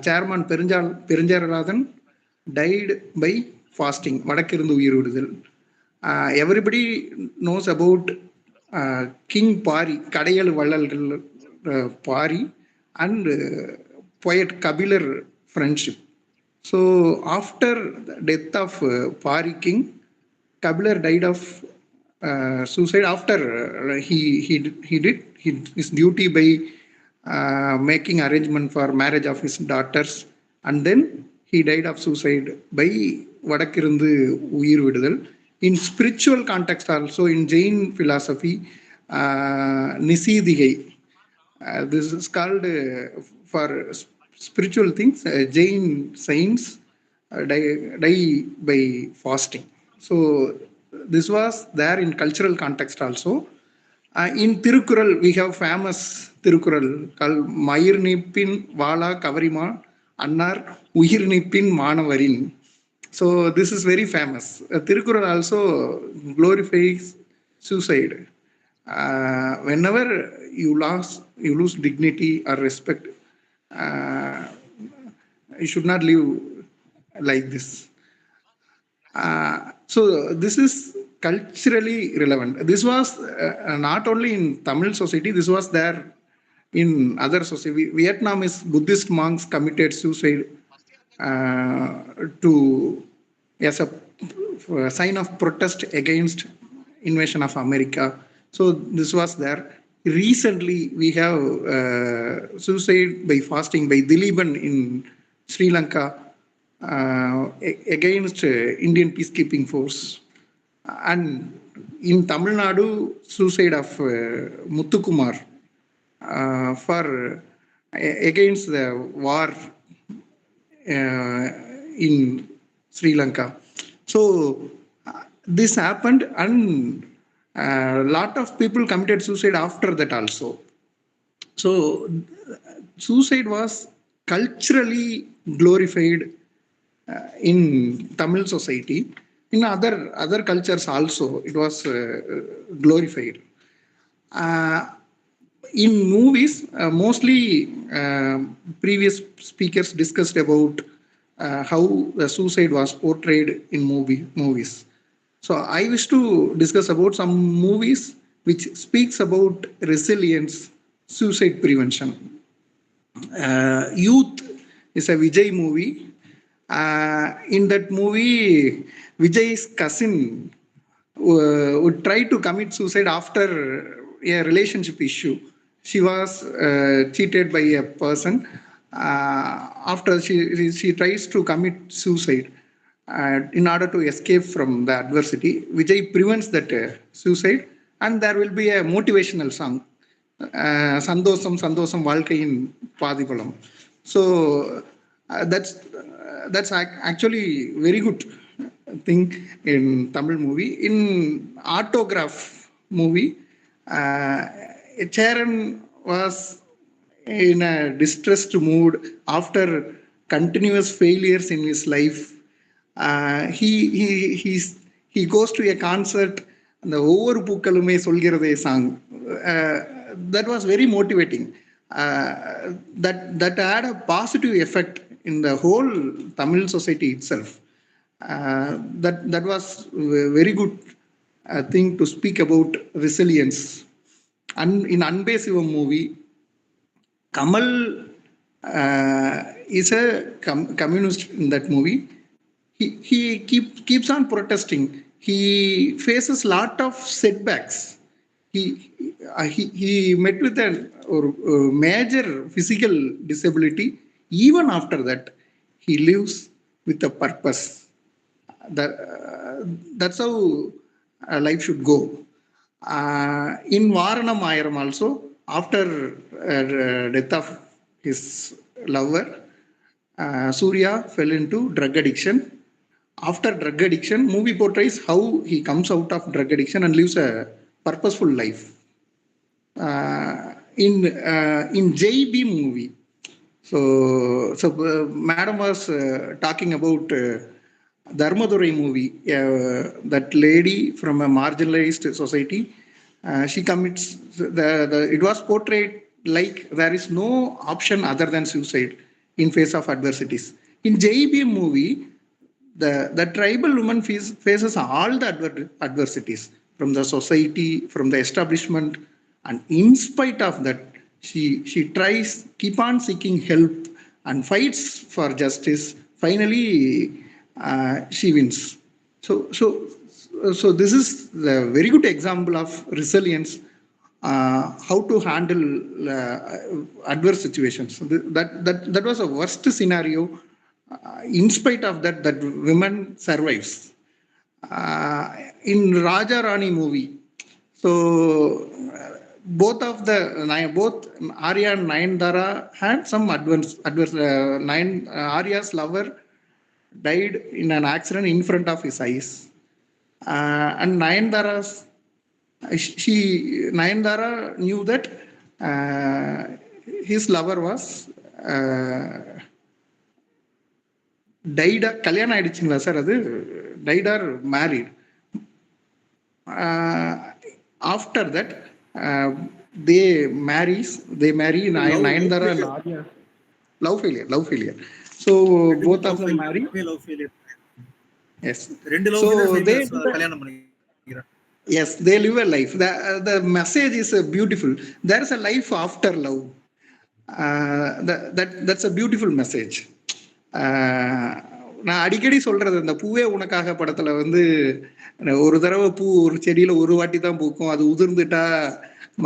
Chairman Perinjeralathan died by fasting. வடக்கிருந்து உயிர் விடுதல். Everybody knows about King Pari, கடையல் வள்ளல்கள் Pari, and poet Kabilar friendship. So after the death of Pari King, Kabilar died of suicide after he did his duty by making arrangement for marriage of his daughters, and then he died of suicide by vadakirundu uyir vidudal. In spiritual context also, in Jain philosophy, Nisidhigai, this is called for spiritual things, Jain saints die by fasting. So this was there in cultural context also. In Tirukural, we have famous Tirukural called Mayir Nippin Vala Kavarima Annar Uyir Nippin Manavarin. So this is very famous. Tirukural also glorifies suicide. Whenever you lose dignity or respect, you should not live like this. So this is culturally relevant. This was not only in Tamil society, this was there in other society. Vietnamese Buddhist monks committed suicide to as a sign of protest against invasion of America. So this was there. Recently, we have suicide by fasting by Diliban in Sri Lanka against Indian peacekeeping force. And in Tamil Nadu, suicide of Muthukumar for against the war in Sri Lanka. So this happened, and a lot of people committed suicide after that also. So suicide was culturally glorified in Tamil society. In other cultures also, it was glorified. In movies, mostly previous speakers discussed about how the suicide was portrayed in movies. So I wish to discuss about some movies which speaks about resilience, suicide prevention. Youth is a Vijay movie. In that movie, Vijay's cousin would try to commit suicide after a relationship issue. She was cheated by a person. After she tries to commit suicide in order to escape from the adversity, Vijay prevents that suicide, and there will be a motivational song, Sandosam Sandosam Valkayin Padikulam. So that's actually very good thing in Tamil movie. In Autograph movie, Charan was in a distressed mood after continuous failures in his life. He goes to a concert, the Over Pookalume Solgirade song. That was very motivating. That had a positive effect in the whole Tamil society itself. That was a very good thing to speak about resilience. And in Unbasivam movie, Kamal is a communist in that movie. He keeps on protesting. He faces lot of setbacks. He met with a major physical disability. Even after that, he lives with a purpose. That's how life should go. In Varanam Ayaram also, after death of his lover, Surya fell into drug addiction. After drug addiction, movie portrays how he comes out of drug addiction and lives a purposeful life. In JB movie, Madam was talking about Dharmadurai movie. That lady from a marginalized society, she commits it was portrayed like there is no option other than suicide in face of adversities. In JB movie, the tribal woman faces all the adversities from the society, from the establishment, and in spite of that, she tries, keep on seeking help and fights for justice. Finally, she wins. So this is the very good example of resilience. How to handle adverse situations. That was a worst scenario. In spite of that, that women survives. In Raja Rani movie, so both Arya and Nayandara had some adverse. Arya's lover died in an accident in front of his eyes, and Nayandara knew that his lover was died. கல்யாணம் ஆயிடுச்சுங்களா sir? அது died or married. After that, they marry Nayandara and Arya. Love failure. So both of them marry. Love failure. Yes. So they கல்யாணம் பண்ணிக்கிறாங்க. Yes, they live a life. The message is beautiful. There is a life after love. That's a beautiful message. நான் அடிக்கடி சொல்றது, இந்த பூவே உனக்காக படத்துல வந்து ஒரு தடவை பூ ஒரு செடியில ஒரு வாட்டி தான் பூக்கும், அது உதிர்ந்துட்டா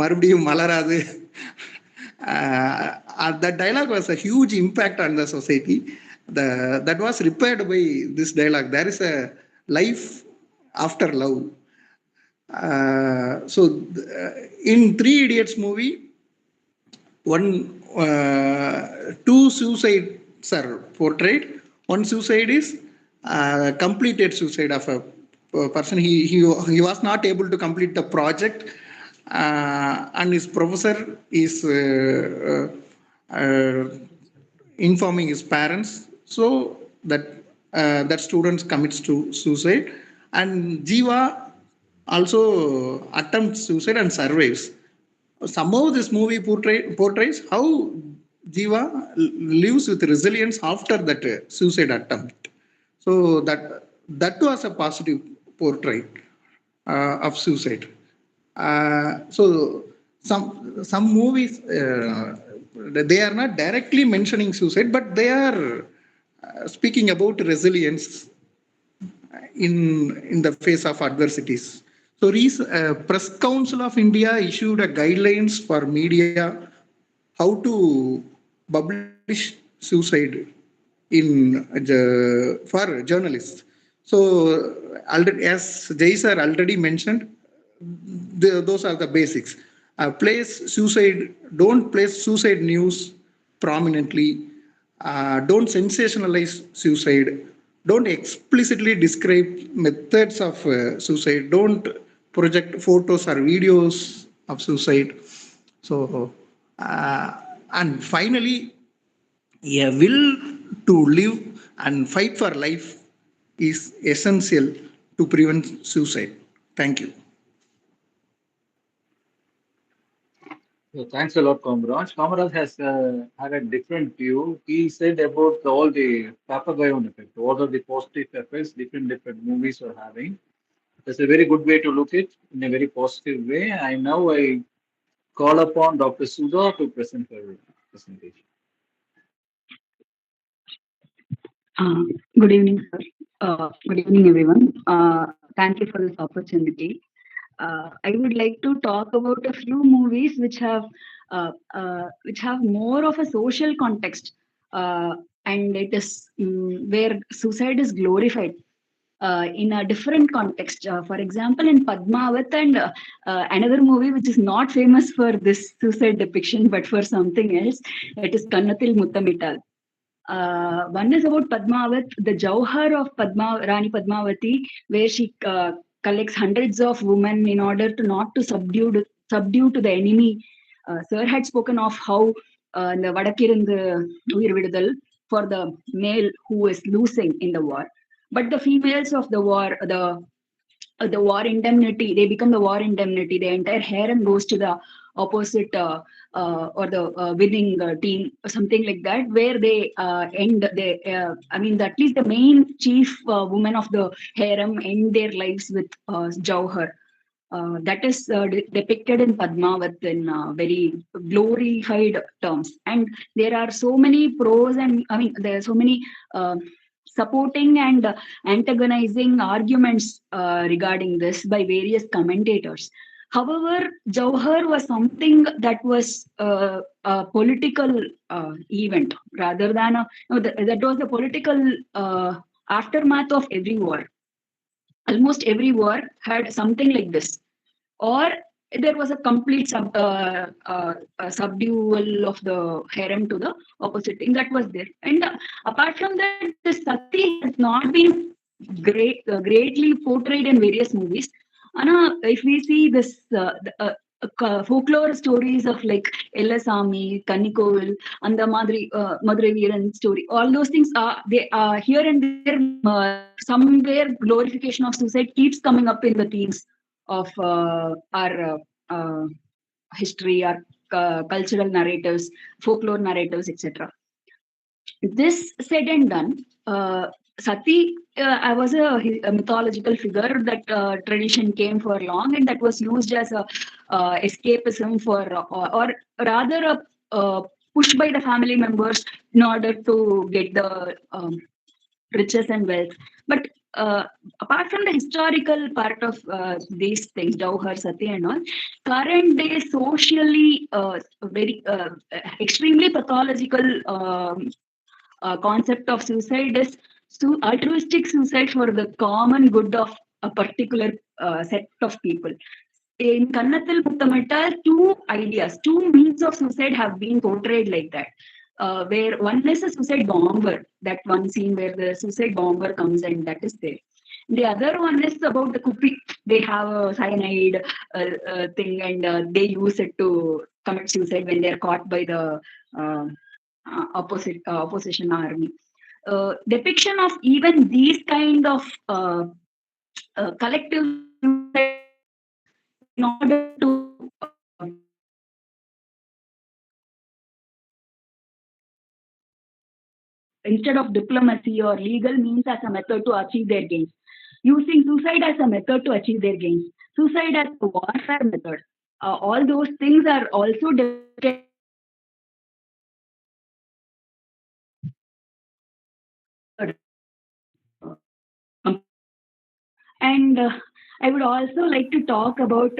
மறுபடியும் மலராது. That dialogue was a huge impact on the society. That was repaired by this dialogue. There is a life after love. In Three Idiots movie, two suicides are portrayed. One suicide is completed suicide of a person. He was not able to complete the project, and his professor is informing his parents, so that student commits to suicide. And Jiva also attempts suicide and survives. Somehow this movie portrays how Jiva lives with resilience after that suicide attempt. So that was a positive portrait of suicide. So some movies, they are not directly mentioning suicide, but they are speaking about resilience in the face of adversities. So Press Council of India issued a guidelines for media how to publish suicide for journalists. So as Jay sir already mentioned, those are the basics. Don't place suicide news prominently. Don't sensationalize suicide. Don't explicitly describe methods of suicide. Don't project photos or videos of suicide. So, and finally, a will to live and fight for life is essential to prevent suicide. Thank you. So thanks a lot, Komraj. Komraj has had a different view. He said about all the Papagayon effect, all of the positive effects different movies are having. That's a very good way to look at in a very positive way. And now I call upon Dr. Sudha to present her presentation. Uh, Good evening, sir. Good evening, everyone. Thank you for this opportunity. I would like to talk about a few movies which have more of a social context, and it is where suicide is glorified in a different context. For example, in Padmavat and another movie which is not famous for this suicide depiction but for something else, it is Kannathil Muttamital. One is about Padmavat, the Jauhar of Rani Padmavati, where she collects hundreds of women in order to not to subdue to the enemy. Sir had spoken of how the Vadakirund Uyir for the male who is losing in the war, but the females of the war, the war indemnity, they become the war indemnity. The entire harem goes to the opposite or the winning team, or something like that, where they end. I mean, at least the main chief woman of the harem end their lives with Jauhar. That is depicted in Padmavat in very glorified terms. And there are so many pros, and I mean, there are so many supporting and antagonizing arguments regarding this by various commentators. However, Jauhar was something that was a political event rather than that was the political aftermath of every war. Almost every war had something like this, or there was a complete subdual of the harem to the opposite thing that was there. And apart from that, the Sati has not been greatly portrayed in various movies. Anna, if we see this folklore stories of like Ellasamy, Kannikovil, and the Madurai Veeran story, all those things are they are here and there. Somewhere glorification of suicide keeps coming up in the themes of our history, our cultural narratives, folklore narratives, etc. This said and done, Sati, I was a mythological figure that tradition came for long, and that was used as a escapism for, or rather a push by the family members in order to get the riches and wealth. But apart from the historical part of these things, Jauhar, Sati, and all, current day socially very extremely pathological concept of suicide is altruistic suicide for the common good of a particular set of people. In Kannathil Muttamital, two ideas, two means of suicide have been portrayed like that. Where one is a suicide bomber, that one scene where the suicide bomber comes and that is there. The other one is about the kupi. They have a cyanide thing, and they use it to commit suicide when they are caught by the opposition army. Depiction of even these kind of collective suicide in order to instead of diplomacy or legal means as a method to achieve their gains, using suicide as a method to achieve their gains, suicide as a warfare method. All those things are also depicted. And I would also like to talk about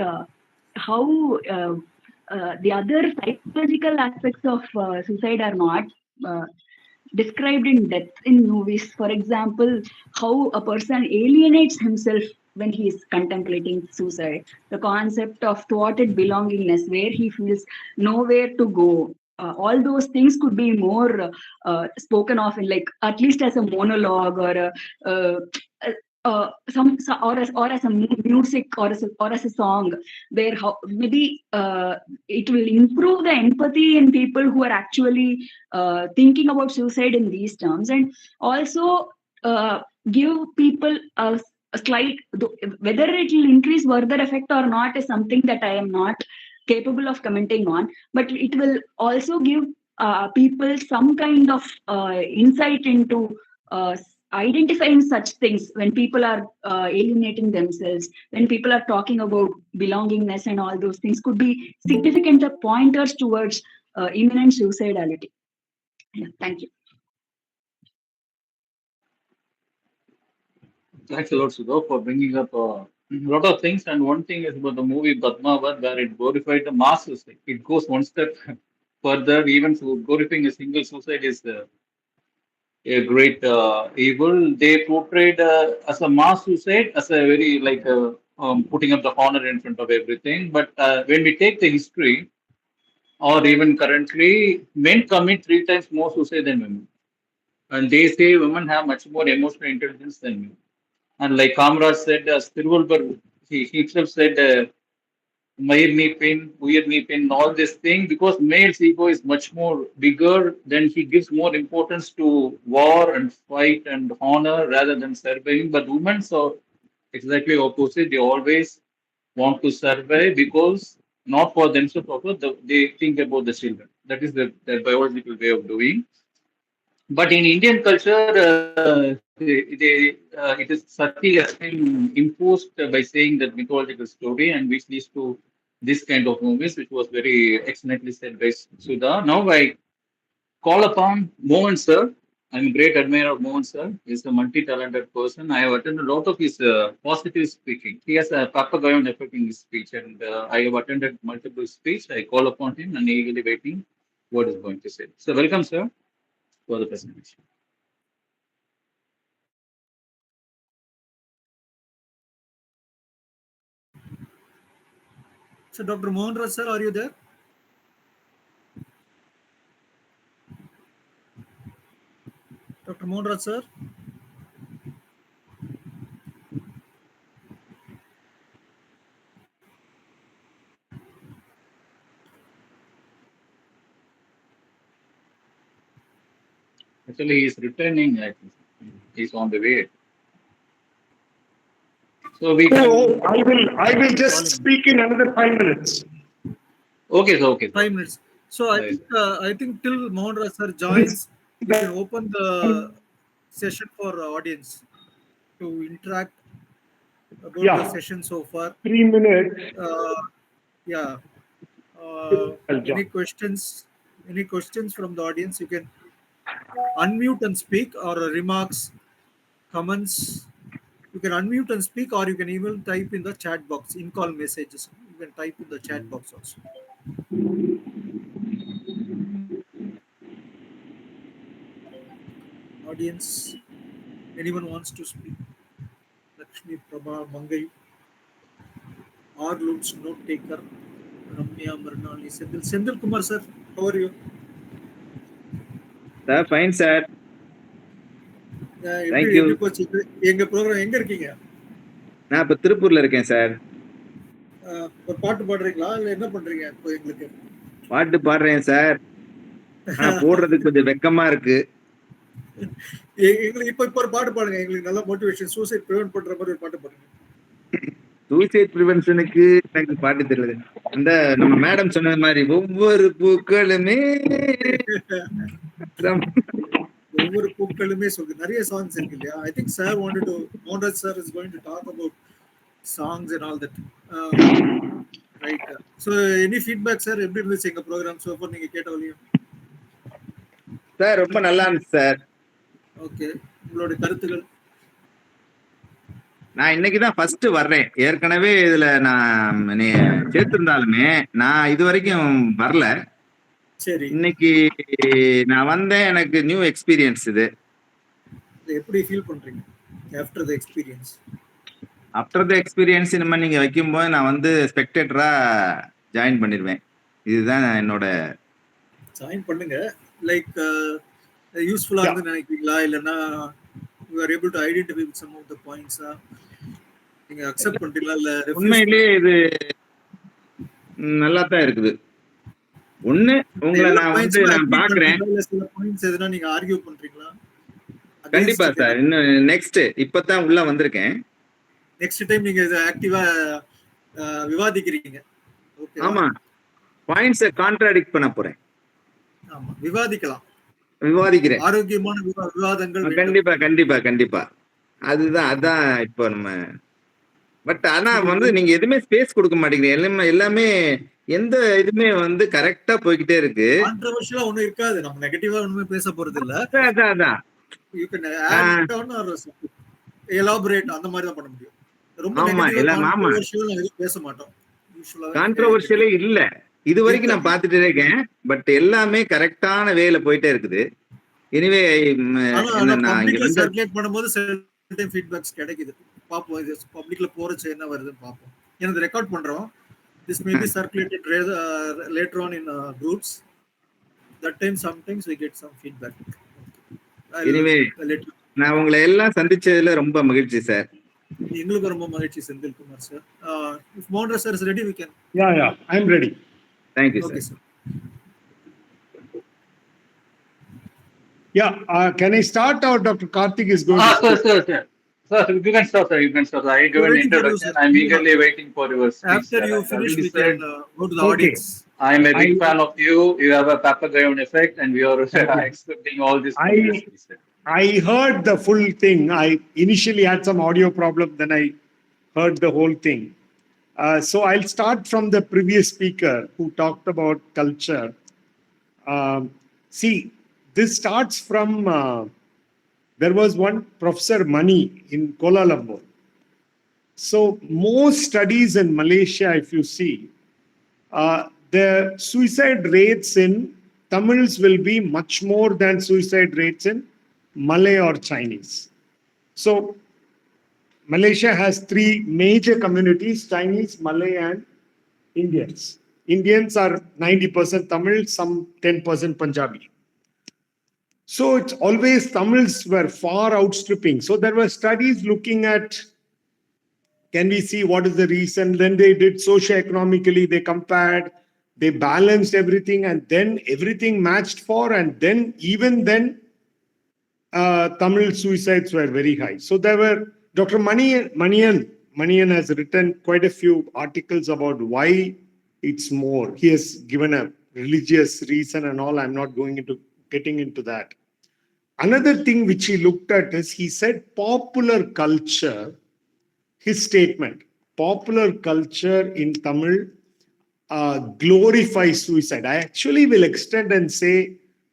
how the other psychological aspects of suicide are not uh, described in depth in movies. For example, how a person alienates himself when he is contemplating suicide. The concept of thwarted belongingness, where he feels nowhere to go. All those things could be more spoken of in, like, at least as a monologue or uh, or as a music or as a song, where how maybe it will improve the empathy in people who are actually thinking about suicide in these terms, and also give people a slight, whether it will increase further effect or not is something that I am not capable of commenting on, but it will also give people some kind of insight into identifying such things when people are alienating themselves, when people are talking about belongingness and all those things could be significant pointers towards imminent suicidality. Yeah, thank you. Thanks a lot, Sudha, for bringing up a lot of things. And one thing is about the movie Padmavat, where it glorified the mass suicide. It goes one step further. Even glorifying a single suicide is a great evil. They portrayed as a mass suicide as a very putting up the honor in front of everything. But when we take the history, or even currently, men commit 3 times more suicide than women. And they say women have much more emotional intelligence than men. And like Kamraj said, Stirulbar, he himself said, Mayir me pain, weird me pain, all this thing, because male's ego is much more bigger, then he gives more importance to war and fight and honor rather than surviving. But women are exactly opposite. They always want to survive because not for themselves, also, they think about the children. That is their biological way of doing. But in Indian culture, it is Sati has been imposed by saying that mythological story, and which leads to this kind of movies, which was very excellently said by Sudha. Now I call upon Mohan sir. I'm a great admirer of Mohan sir. He's a multi-talented person. I have attended a lot of his positive speaking. He has a papagayon effect in his speech, and I have attended multiple speech. I call upon him and eagerly waiting what is going to say. So welcome, sir, for the presentation. So, Dr. Mohan Raj, sir, are you there? Dr. Mohan Raj, sir? Actually, he's returning. I think he's on the way. So we can. Oh, I will just speak in another 5 minutes. Okay, so okay. 5 minutes. So I think till Mohan Raj sir joins, we can open the session for audience to interact about the session so far. 3 minutes. Yeah. Any questions? Any questions from the audience? You can unmute and speak, or remarks, comments. You can unmute and speak, or you can even type in the chat box. In-call messages. You can type in the chat box also. Audience, anyone wants to speak? Lakshmi Prabha Mangai, R. Lutz, note taker, Ramya Marnali, Sendil Kumar sir, how are you? Sir, fine, sir. Thank you. எங்க program எங்க இருக்கீங்க? நான் இப்ப திருப்பூர்ல இருக்கேன் sir. ஒரு பாட்டு பாடுறீங்களா இல்ல என்ன பண்றீங்க இப்போ எங்களுக்கு? பாட்டு பாடுறேன் சார். நான் போடுறதுக்கு கொஞ்சம் வெக்கமா இருக்கு. எங்களுக்கு இப்ப ஒரு பாட்டு பாடுங்க, எங்களுக்கு நல்ல மோட்டிவேஷன், சூசைட் பிரிவென்ட் பண்ற மாதிரி ஒரு பாட்டு பாடுங்க. சூசைட் பிரிவென்ஷனுக்கு எனக்கு பாட்டு தெரியல. அந்த நம்ம மேடம் சொன்னது மாதிரி ஒவ்வொரு பூக்களுமே ஒவ்வொரு பூக்களுமே சொல்லுது. நிறைய சாங்ஸ் இருக்கு இல்லையா? I think sir wanted to, Mohan sir is going to talk about songs and all that. Right. So any feedback sir? எப்படி இருந்துச்சு எங்க ப்ரோகிராம் சோ ஃபார் நீங்க கேட்ட வழியும்? சார் ரொம்ப நல்லா இருந்துச்சு சார். ஓகே, உங்களோட கருத்துக்கள்? நான் இன்னைக்கு தான் ஃபர்ஸ்ட் வர்றேன். ஏற்கனவே இதுல நான் சேர்த்திருந்தாலுமே நான் இது வரைக்கும் வரல. சரி. இன்னைக்கு நான் வந்தேன். எனக்கு நியூ எக்ஸ்பீரியன்ஸ் இது. எப்படி ஃபீல் பண்றீங்க after the experience? After the experience நம்ம நீங்க வைக்கும்போது நான் வந்து ஸ்பெக்டேட்டரா ஜாயின் பண்ணிடுவேன். இதுதான் என்னோட. ஜாயின் பண்ணுங்க. லைக் யூஸ்ஃபுல்லா இருந்து நினைக்கிறீங்களா, இல்லனா you are able to identify with some of the points? நீங்க அக்செப்ட் பண்றீங்களா இல்ல? உண்மையிலேயே இது நல்லா தான் இருக்குது. ஒண்ணு உங்களை நான் வந்து நான் பாக்குறேன். சில பாயிண்ட்ஸ் எதனா நீங்க ஆர்கியூ பண்றீங்களா? கண்டிப்பா சார். இன்னும் நெக்ஸ்ட் இப்பதான் உள்ள வந்திருக்கேன். நெக்ஸ்ட் டைம் நீங்க ஆக்டிவா விவாதிக்கிறீங்க. ஓகே. ஆமா, பாயிண்ட்ஸை கான்ட்ராடிக்ட் பண்ண போறேன், ஆமா, விவாதிக்கலாம். விவாதிக்கிறேன். ஆரோக்கியமான விவாதங்கள் வேண்டும். கண்டிப்பா கண்டிப்பா கண்டிப்பா. அதான் இப்போ நம்ம பட் ஆனா வந்து நீங்க எதுவுமே ஸ்பேஸ் கொடுக்க மாட்டேங்கிறீங்க. எல்லாமே எந்த இதுவுமே வந்து கரெக்டா போய்கிட்டே இருக்கு. கான்ட்ரோவர்ஷியலா ஒண்ணும் இருக்காது. நம்ம நெகட்டிவா ஒண்ணுமே பேச போறது இல்ல. அதான் you can add on or elaborate அந்த மாதிரி தான் பண்ண முடியும். ரொம்ப ஆமா நெகட்டிவா எல்லாம் ஆமா கான்ட்ரோவர்ஷியலா எதுவும் பேச மாட்டோம். கான்ட்ரோவர்ஷியலே இல்ல. இது வரைக்கும் நான் பார்த்துட்டே இருக்கேன். பட் எல்லாமே கரெக்டான வேல போயிட்டே இருக்குது. எனிவே ஆனா பப்ளிக்ல சர்க்குலேட் பண்ணும்போது சர்டன் ஃபீட்பேக்ஸ் கிடைக்குது. பாப்போம், இது பப்ளிக்ல போறச்சு என்ன வருதுன்னு பாப்போம். ஏன்னா ரெக்கார்ட் பண்றோம். This may be circulated later on in groups. That time sometimes we get some feedback. Anyway நான் உங்களை எல்லாம் சந்திச்சதுல ரொம்ப மகிழ்ச்சி சார். எங்களுக்கு ரொம்ப மகிழ்ச்சி Senthil Kumar sir. If Mohan sir is ready, we can. Yeah, I'm ready. Thank you, Okay, sir. Yeah, can I start or Dr. Karthik is going to... Sir, you can start, sir. You can start. I give an introduction. I'm eagerly waiting for your speech. After you finish, we can go to the audience. I'm a big fan of you. You have a papagayon effect, and we are expecting all this. I heard the full thing. I initially had some audio problem, then I heard the whole thing. So I'll start from the previous speaker who talked about culture. See, this starts from... there was one Professor Mani in Kuala Lumpur. So most studies in Malaysia, if you see, the suicide rates in Tamils will be much more than suicide rates in Malay or Chinese. So Malaysia has three major communities: Chinese, Malay, and Indians. Indians are 90% Tamil, some 10% Punjabi. So it's always Tamils were far outstripping. So there were studies looking at, can we see what is the reason? Then they did socio-economically, they compared, they balanced everything, and then everything matched for, and then even then Tamil suicides were very high. So there were, Dr. Manian has written quite a few articles about why it's more. He has given a religious reason and all. I'm not getting into that. Another thing which he looked at is, he said popular culture, his statement, popular culture in Tamil glorifies suicide. I actually will extend and say,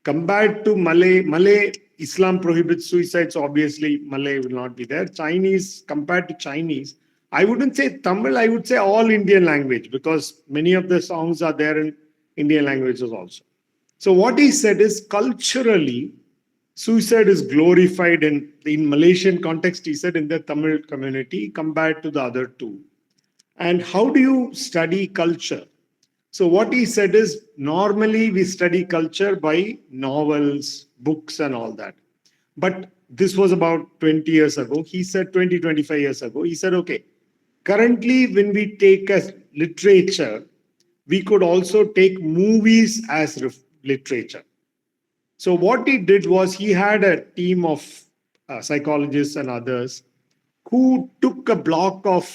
compared to Malay, Islam prohibits suicides, obviously Malay will not be there. Chinese, compared to Chinese, I wouldn't say Tamil, I would say all Indian language, because many of the songs are there in Indian languages also. So what he said is, culturally, suicide is glorified in Malaysian context, he said, in the Tamil community compared to the other two. And how do you study culture? So what he said is, normally we study culture by novels, books, and all that. But this was about 20 years ago. He said 20, 25 years ago. He said, okay, currently when we take as literature, we could also take movies as literature. So what he did was, he had a team of psychologists and others who took a block of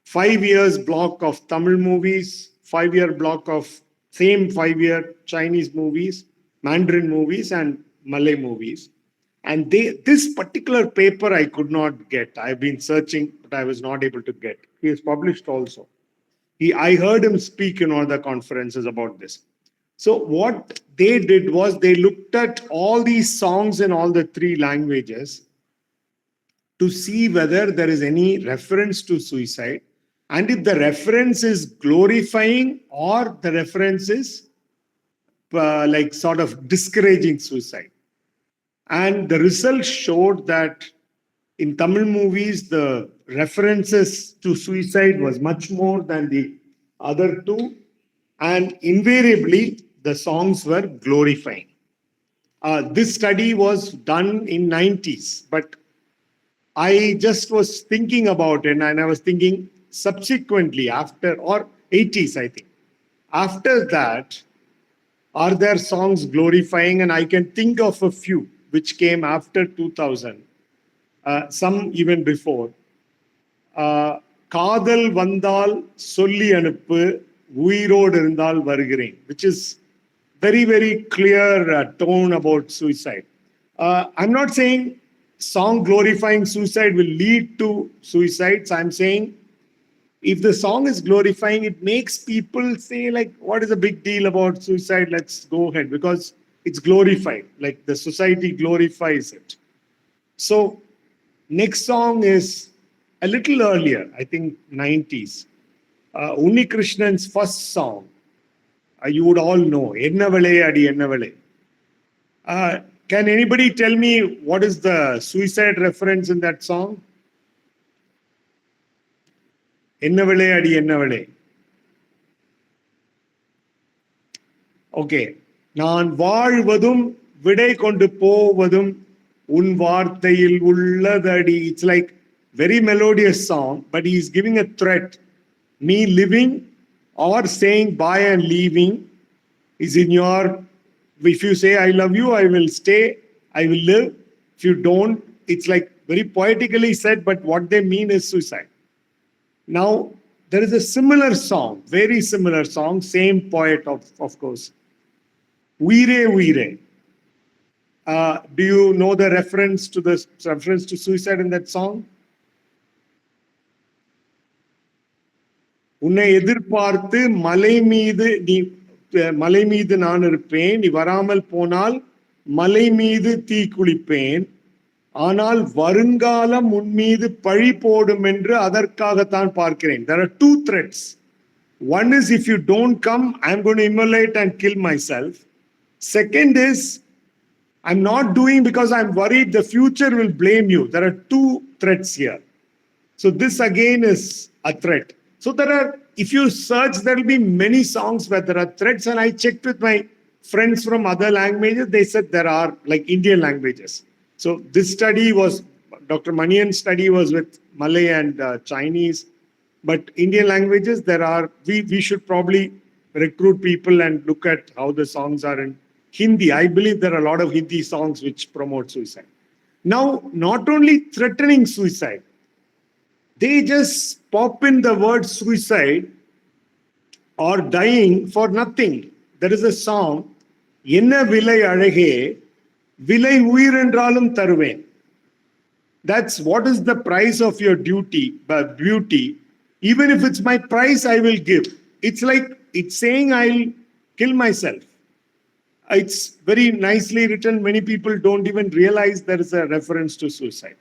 5 years block of Tamil movies, 5-year block of same 5-year Chinese movies, Mandarin movies, and Malay movies. And this particular paper I could not get. I've been searching, but I was not able to get. He is published also. I heard him speak in one of the conferences about this. So what they did was, they looked at all these songs in all the three languages to see whether there is any reference to suicide, and if the reference is glorifying or the reference is like sort of discouraging suicide. And the results showed that in Tamil movies, the references to suicide was much more than the other two, and invariably the songs were glorifying. This study was done in 90s, but I just was thinking about it, and I was thinking subsequently after, or 80s, I think. After that, are there songs glorifying? And I can think of a few which came after 2000, some even before. காதல் வந்தால் சொல்லி அனுப்பு, உயிரோடு இருந்தால் வருகிறேன், which is very, very clear tone about suicide. I'm not saying song glorifying suicide will lead to suicides. I'm saying if the song is glorifying, it makes people say like, what is the big deal about suicide? Let's go ahead, because it's glorified, like the society glorifies it. So next song is a little earlier, I think 90s. Unni Krishnan's first song, you would all know, Ennavale Adi Ennavale. Can anybody tell me what is the suicide reference in that song? Ennavale Adi Ennavale. Okay. நான் வாழ்வதும் விடை கொண்டு போவதும் உன் வார்த்தையில் உள்ளதடி. It's like very melodious song, but he is giving a threat. Me living or saying bye and leaving is in your, if you say I love you, I will stay, I will live. If you don't, it's like very poetically said, but what they mean is suicide. Now, there is a similar song, very similar song, same poet of course. Uire Uire. Do you know the reference to suicide in that song? உன்னை எதிர்பார்த்து மலை மீது நான் இருப்பேன், நீ வராமல் போனால் மலை மீது தீ குளிப்பேன், ஆனால் வருங்காலம் உன் மீது பழி போடும் என்று அதற்காகத்தான் பார்க்கிறேன். There are two threats. One is if you don't come, I'm going to immolate and kill myself. Second is I'm not doing because I'm worried the future will blame you. There are two threats here. So this again is a threat. So there are, if you search, there will be many songs where there are threats, and I checked with my friends from other languages. They said there are, like Indian languages. So this study was, Dr. Manian's study was with Malay and Chinese, but Indian languages, there are, we should probably recruit people and look at how the songs are in Hindi. I believe there are a lot of Hindi songs which promote suicide. Now, not only threatening suicide, they just pop in the word suicide or dying for nothing. There is a song, Enna Vilai Alage, Vilai Uirendralum Tarven. That's what is the price of your beauty. Even if it's my price, I will give. It's like, it's saying I'll kill myself. It's very nicely written. Many people don't even realize there is a reference to suicide.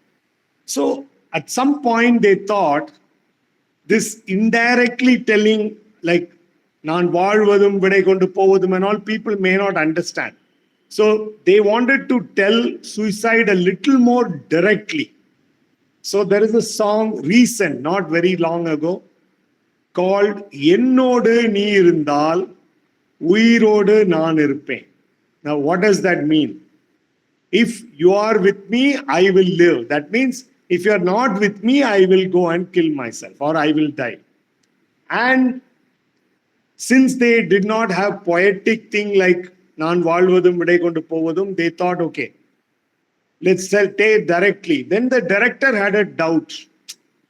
So at some point they thought this indirectly telling, like, நான் வாழ்வதும் விடை கொண்டு போவதும் and all, people may not understand. So they wanted to tell suicide a little more directly. So there is a song recent, not very long ago, called என்னோடு நீ இருந்தால் உயிரோடு நான் இருப்பேன். Now what does that mean? If you are with me, I will live. That means if you are not with me, I will go and kill myself or I will die. And since they did not have poetic thing like நான் வாழ்வதும் விடை கொண்டு போவதும், they thought, okay, let's take directly. Then the director had a doubt.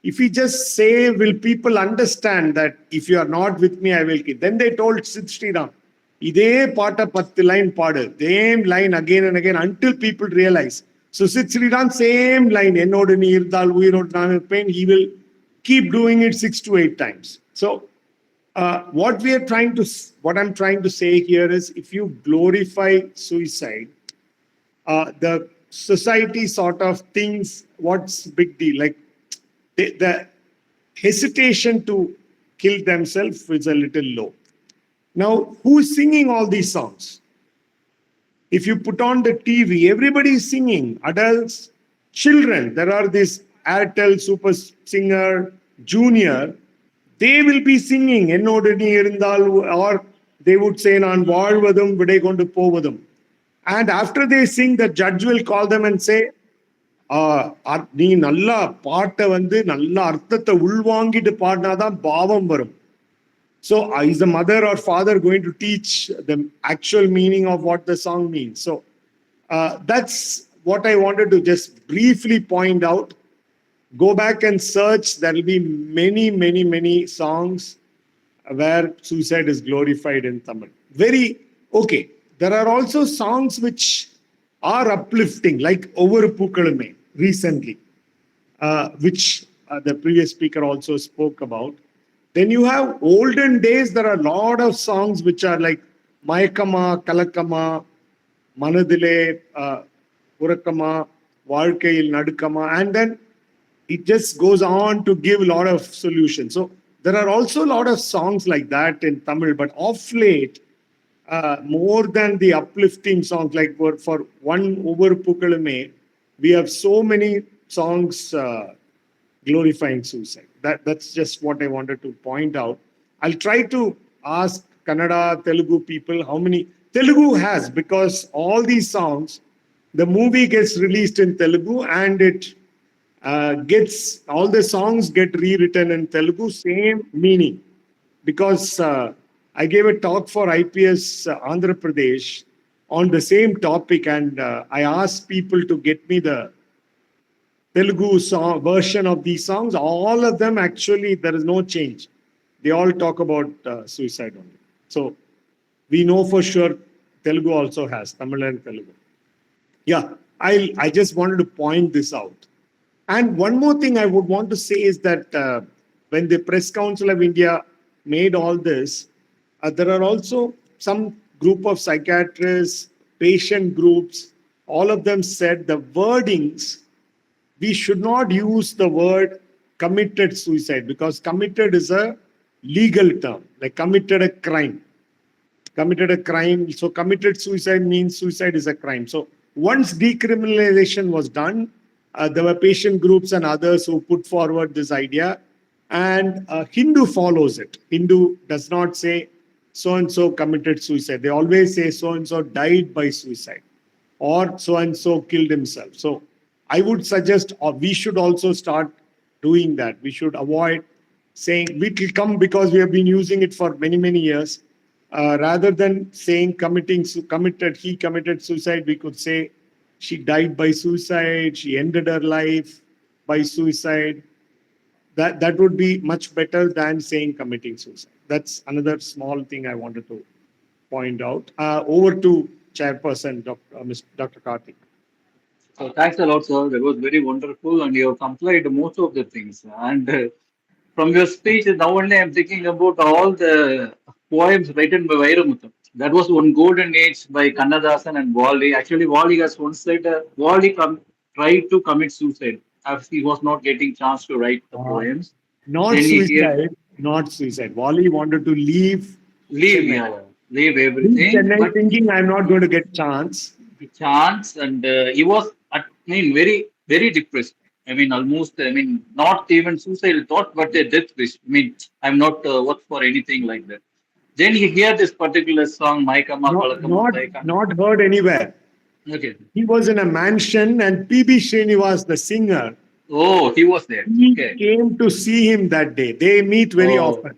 If we just say, will people understand that if you are not with me, I will kill? Then they told Sid Sriram, இதே பாட்ட 10 line பாடு, same line again and again until people realize. So Sid Sriram, same line, என்னோடு நீ இருந்தால் உயிரோடு நான் இருப்பேன், he will keep doing it 6 to 8 times. So what I'm trying to say here is, if you glorify suicide, the society sort of thinks, what's big deal? Like the hesitation to kill themselves is a little low. Now, who's singing all these songs? If you put on the TV, everybody is singing. Adults, children. There are this Airtel Super Singer Junior. They will be singing என்னோடு நீ இருந்தால், or they would say நான் வாழ்வதும் விடை கொண்டு போவதும். And after they sing, the judge will call them and say, நீ நல்லா பாட்டை நல்ல அர்த்தத்தை உள்வாங்கிட்டு பாடினாதான் பாவம் வரும். So is the mother or father going to teach the actual meaning of what the song means? So that's what I wanted to just briefly point out. Go back and search. There will be many songs. where suicide is glorified in Tamil. Very okay. There are also songs which are uplifting, like Over Pookalume recently, which the previous speaker also spoke about. Then you have olden days, there are a lot of songs which are like Mayakama, Kalakama, Manadile, Urakama, Valkayil Nadukama, and then it just goes on to give a lot of solutions. So there are also a lot of songs like that in Tamil, but of late, more than the uplifting songs, like for one Over Pukalume, we have so many songs glorifying suicide. That's just what I wanted to point out. I'll try to ask Kannada, Telugu people how many Telugu has, because all these songs, the movie gets released in Telugu and it gets all the songs get rewritten in Telugu, same meaning. Because I gave a talk for IPS Andhra Pradesh on the same topic, and I asked people to get me the Telugu song version of these songs. All of them actually there is no change. They all talk about suicide only. So we know for sure Telugu also has Tamil and Telugu. Yeah, I just wanted to point this out. And one more thing I would want to say is that when the Press Council of India made all this, there are also some group of psychiatrists, patient groups, all of them said the wordings, we should not use the word committed suicide, because committed is a legal term, like committed a crime. Committed a crime. So committed suicide means suicide is a crime. So once decriminalization was done, there were patient groups and others who put forward this idea, and Hindu follows it. Hindu does not say so and so committed suicide. They always say so and so died by suicide, or so and so killed himself. So I would suggest, or we should also start doing that. We should avoid saying it will come, because we have been using it for many years. Rather than saying he committed suicide, we could say she died by suicide, she ended her life by suicide. That would be much better than saying committing suicide. That's another small thing I wanted to point out. Over to Chairperson, Dr. Karthik. So thanks a lot, sir. That was very wonderful, and you have complied most of the things. And from your speech, now only I'm thinking about all the poems written by Vairamuthu. That was one golden age by Kannadasan and Wally. Actually, Wally has once said tried to commit suicide as he was not getting chance to write the poems. Not Then he suicide, not suicide. Wally wanted to leave leave, Chennai. yeah, leave Leave everything, Chennai but thinking I'm not going to get chance. the chance, and he was, very depressed. Almost, not even suicidal thought, but a death wish. I'm not worth for anything like that. Then he hear this particular song, Maikama Kalakama Taika. Not heard anywhere. Okay. He was in a mansion, and PB Srinivas, the singer, Oh, he was there. he Okay. came to see him that day. They meet very Oh, often.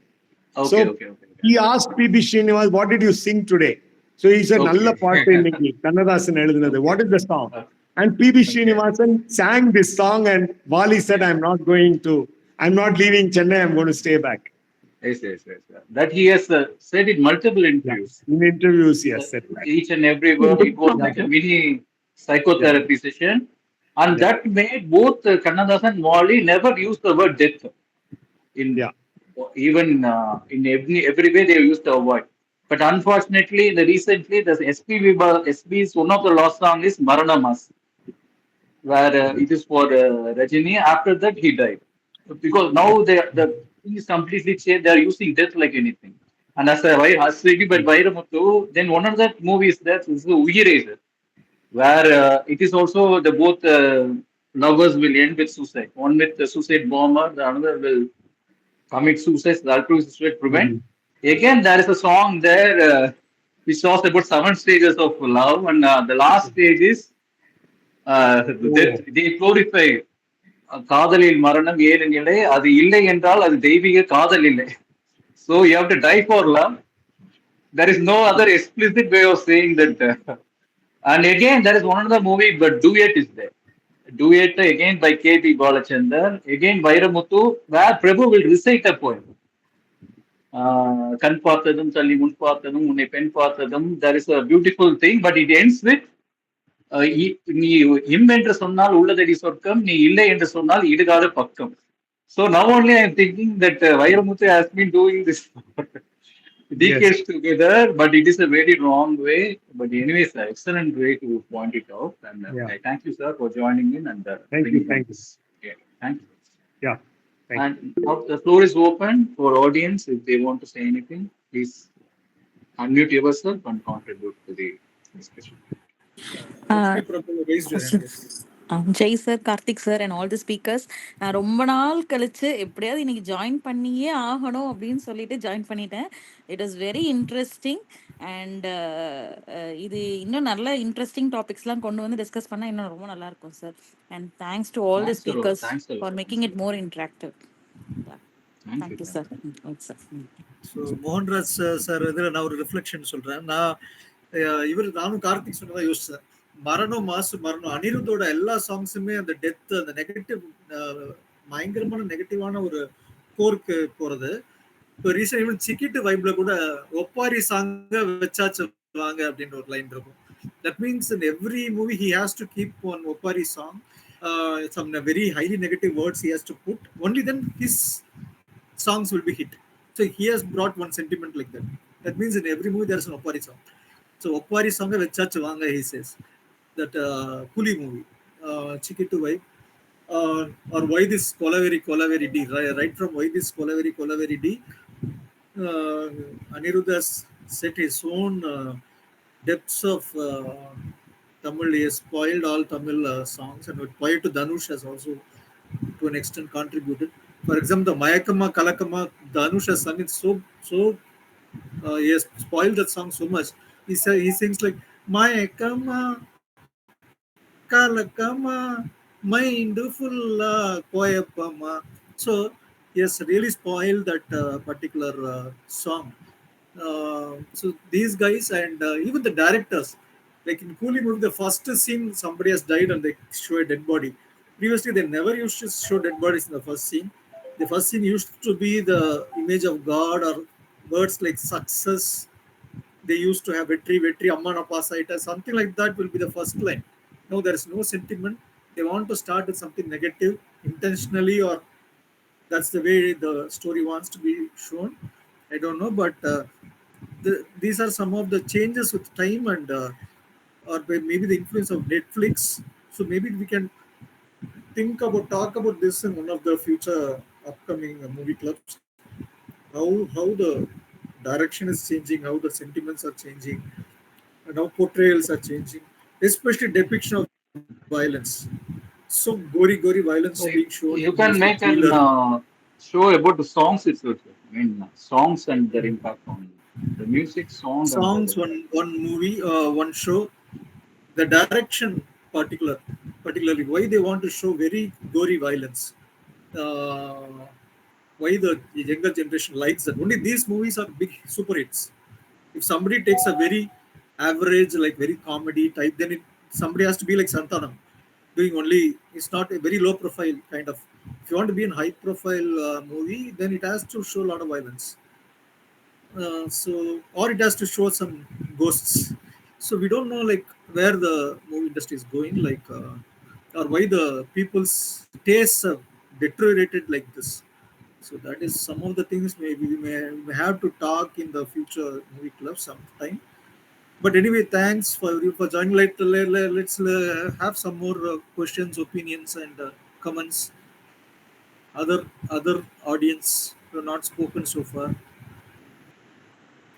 okay, So okay. he asked PB Srinivas, what did you sing today? So he said, Nalla Okay. paattu inniki, Kannadasan eludunathu. What is the song? Uh, And PB okay. Srinivasan sang this song, and Wali said, I'm not leaving Chennai, I'm going to stay back. Yes. That he has said in multiple Yeah. interviews. In interviews, he has said that. Each and every word, it was like a mini psychotherapy session. And Yeah. that made both Kannadasan and Wally never use the word death. Yeah. Even in every way they used to avoid. But unfortunately, recently, the SP's one of the last song is Maranamas, where it is for Rajini. After that, he died. Because now the thing is completely changed. They are using death like anything. And as speaking by Vairamuthu, then one of that movies that is the Uyire, where it is also the both lovers will end with suicide. One with the suicide bomber, the another will commit suicide, the altruistic suicide prevent. Again, there is a song there which talks about 7 stages of love, and the last stage is they glorify காதலில் மரணம் ஏது நிலை அது இல்லை என்றால் அது தெய்வீக காதல் இல்லை. So you have to die for love. There is no other explicit way of saying that. And again, there is one other movie, but Duet is there. Duet again by K.B. Balachandar. Again, Vairamuthu, where Prabhu will recite a poem. கண் பார்த்ததும் தள்ளி முன் பார்த்ததும் உன்னை பெண் பார்த்ததும் there is a beautiful thing but it ends with நீ இம் என்று சொன்னால் உள்ளதடி சொர்க்கம் நீ இல்லை என்று சொன்னால் இடுகாடு பக்கம். So now only I am thinking that Vairamuthu has been doing this decades together, but it is a very wrong way. But anyways, excellent way to point it out. And I thank you, sir, for joining in and Thank you. Thank you. Yeah, thank you. Yeah. Thank And now the floor is open for audience. If they want to say anything, please unmute yourself and contribute to the discussion. Lakshmi Prabhu raised her hand, yes. Jai sir, Karthik sir and all the speakers. நான் ரொம்ப நாள் கழிச்சு எப்படியாவது இன்னைக்கு join பண்ணியே ஆகணும் அப்படின்னு சொல்லிட்டு ஜாயின் பண்ணிட்டேன். It is very interesting and இது இன்னும் நல்ல இன்ட்ரெஸ்டிங் டாபிக்ஸ்லாம் கொண்டு வந்து டிஸ்கஸ் பண்ணால் இன்னும் ரொம்ப நல்லா இருக்கும் sir. And thanks to all the speakers for making it more interactive. Thank you sir. So Mohanraj sir இதில் நான் ஒரு ரிஃப்ளெக்ஷன் சொல்கிறேன். நானும் கார்த்திக் சொன்னதான் யோசிச்சேன். மரணம் மாசு மரணம் அனிருத்தோட எல்லா சாங்ஸுமே அந்த டெத் அந்த நெகட்டிவ் பயங்கரமான நெகட்டிவான ஒரு கோருக்கு போறது. இப்போ ரீசெண்ட் ஈவன் சிக்கிட்டு வைப்ல கூட ஒப்பாரி சாங்க வச்சாச்சு வாங்க அப்படின்ற ஒரு லைன் இருக்கும். That means in every movie he has to keep one ஒப்பாரி song, some very highly negative words he has to put, only then his songs will be hit. So he has brought one sentiment like that. That means in every movie there is an Oppari song. So Oppari song vechachu vaanga, he says. That Kuli movie, Chikittu Vibe, or Why This Kolaveri D, right from Why This Kolaveri D, Aniruddha has set his own depths of Tamil. He has spoiled all Tamil songs, and prior to Dhanush has also to an extent contributed. For example, the Mayakama Kalakama, Dhanush has sung it so he has spoiled that song so much. He sings like Mayakama Kalakama, mindful Koyapama. So he has really spoiled that particular song. So these guys and even the directors, like in Coolie movie, the first scene somebody has died and they show a dead body. Previously, they never used to show dead bodies in the first scene. The first scene used to be the image of God or words like success. They used to have vetri, amma na pasaita, something like that will be the first line. No, there is no sentiment. They want to start with something negative intentionally, or that's the way the story wants to be shown. I don't know, but these are some of the changes with time and or maybe the influence of Netflix. So maybe we can talk about this in one of the future upcoming movie clubs. How the direction is changing, how the sentiments are changing, and how portrayals are changing, especially depiction of violence. So gory violence So being shown. you can make a show about the songs itself. I mean, songs and their impact on the music, songs. One movie, one show. The direction, particularly why they want to show very gory violence. Why the younger generation likes that. Only these movies are big super hits. If somebody takes a very average, like very comedy type, then somebody has to be like Santanam, doing only, it's not a very low profile kind of. If you want to be in high profile movie, then it has to show a lot of violence. Or it has to show some ghosts. So we don't know like where the movie industry is going, like or why the people's tastes have deteriorated like this. So that is some of the things maybe we may have to talk in the future movie club sometime. But anyway, thanks for joining. Let's have some more questions, opinions, and comments. Other audience who have not spoken so far,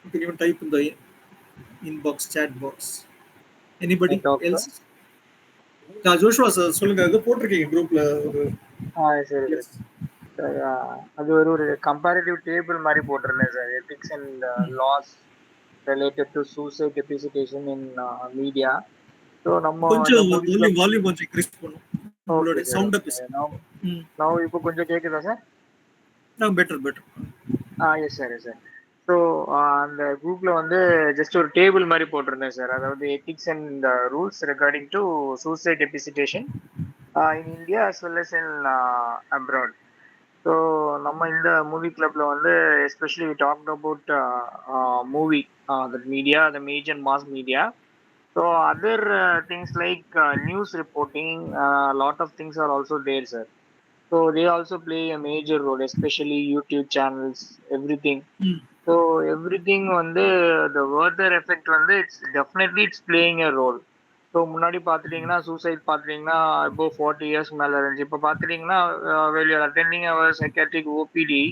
you can even type in the inbox, chat box. Anybody else? Joshua sir சொல்லுங்க. அது போட்டிருக்கீங்க குரூப்ல ஒரு. சரி sir. அது ஒரு comparative table மாதிரி போட்டிருந்தேன் sir. Ethics and laws related to suicide depiction in media. So நம்ம கொஞ்சம் வால்யூம் கொஞ்சம் இன்க்ரீஸ் பண்ணும். உங்களோட சவுண்ட் அப் நான் இப்போ கொஞ்சம் கேக்குதா sir? Better. Yes sir. So அந்த குரூப்ல வந்து ஜஸ்ட் ஒரு டேபிள் மாதிரி போட்டிருந்தேன் சார். அதாவது ethics and rules regarding to suicide depiction in India as well as in abroad. So so நம்ம இந்த மூவி கிளப்ல வந்து especially we talked about movie the media, the major mass media. So other things like news reporting, a lot of things are also there, sir. So they also play a major role, especially YouTube channels, everything. So everything வந்து the further effect வந்து it's playing a role. So முன்னாடி பார்த்துட்டீங்கன்னா suicide பார்த்துட்டீங்கன்னா இப்போ 40 years மேலே இருந்துச்சு. இப்போ பார்த்துட்டீங்கன்னா well you're attending our psychiatric OPD,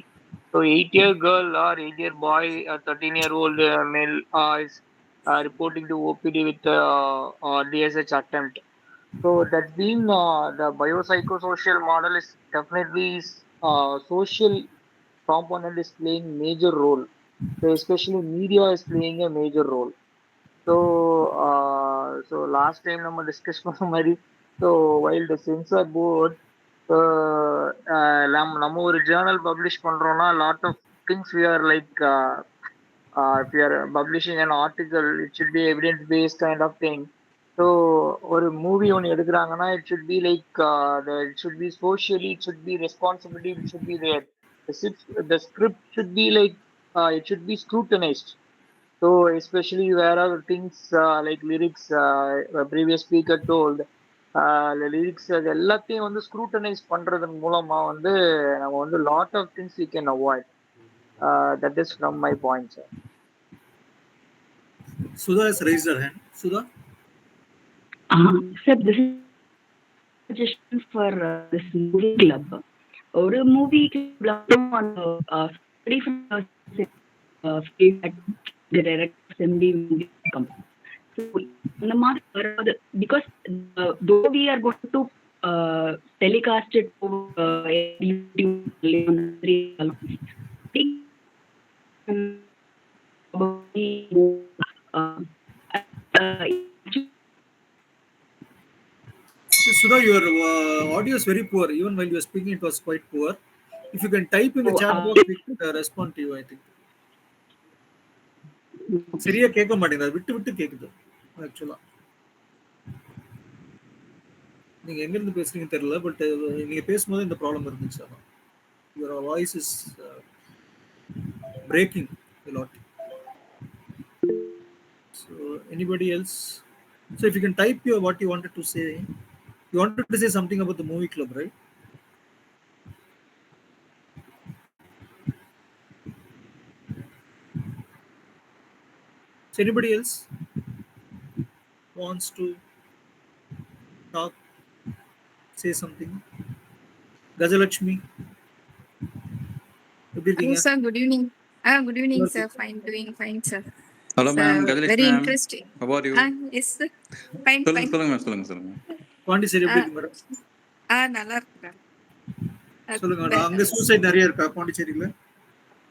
so 8-year girl or 8-year boy, 13-year-old male is reporting to OPD with DSH attempt. So that's been the biopsychosocial model is definitely social component is playing major role. So especially media is playing a major role. So last time நம்ம discuss பண்ண மாதிரி, so while the censor board, நம்ம ஒரு journal publish பண்றோம்னா lot of things we are like if you are publishing an article, it should be evidence based kind of thing. So ஒரு movie ஒன்று எடுக்கிறாங்கன்னா it should be like it should be socially, it should be responsibility, it should be there. The script should be like it should be scrutinized. So especially where are things like lyrics, a previous speaker told, the lyrics அது எல்லாத்தையும் வந்து scrutinise பண்றதன் மூலமா வந்து நம்ம வந்து lot of things we can avoid. That is from my point, sir. Sudha has raised her hand. Sudha? Sir, this is suggestion for this movie club. ஒரு movie கிளப்ல அந்த மாதிரி வராது. Because though we are going to telecast it Sudha, your audio is very poor. Even while you were speaking, it was quite poor. If you can type in the chat box, we could respond to you, I think. சரியா கேட்க மாட்டேங்குது, விட்டு விட்டு கேக்குது. ஆக்சுவலா நீங்க எங்க இருந்து பேசுறீங்க தெரியல, பட் நீங்க பேசும்போது இந்த ப்ராப்ளம் இருந்துச்சு. அதான் your voice is breaking a lot. So anybody else? So if you can type your what you wanted to say. You wanted to say something about the movie club, right? So anybody else wants to talk, say something? Gajalakshmi, Hello, sir. Good evening. Good evening, sir. Fine, doing fine, sir. Hello, ma'am. Gajalakshmi, Very ma'am. interesting. How are you? Yes, sir. Fine, fine. சொல்லுங்க. பாண்டிச்சேரி எப்படி இருக்கு madam? நல்லா இருக்கேன். சொல்லுங்க. அங்க suicide நிறைய இருக்கா பாண்டிச்சேரியில?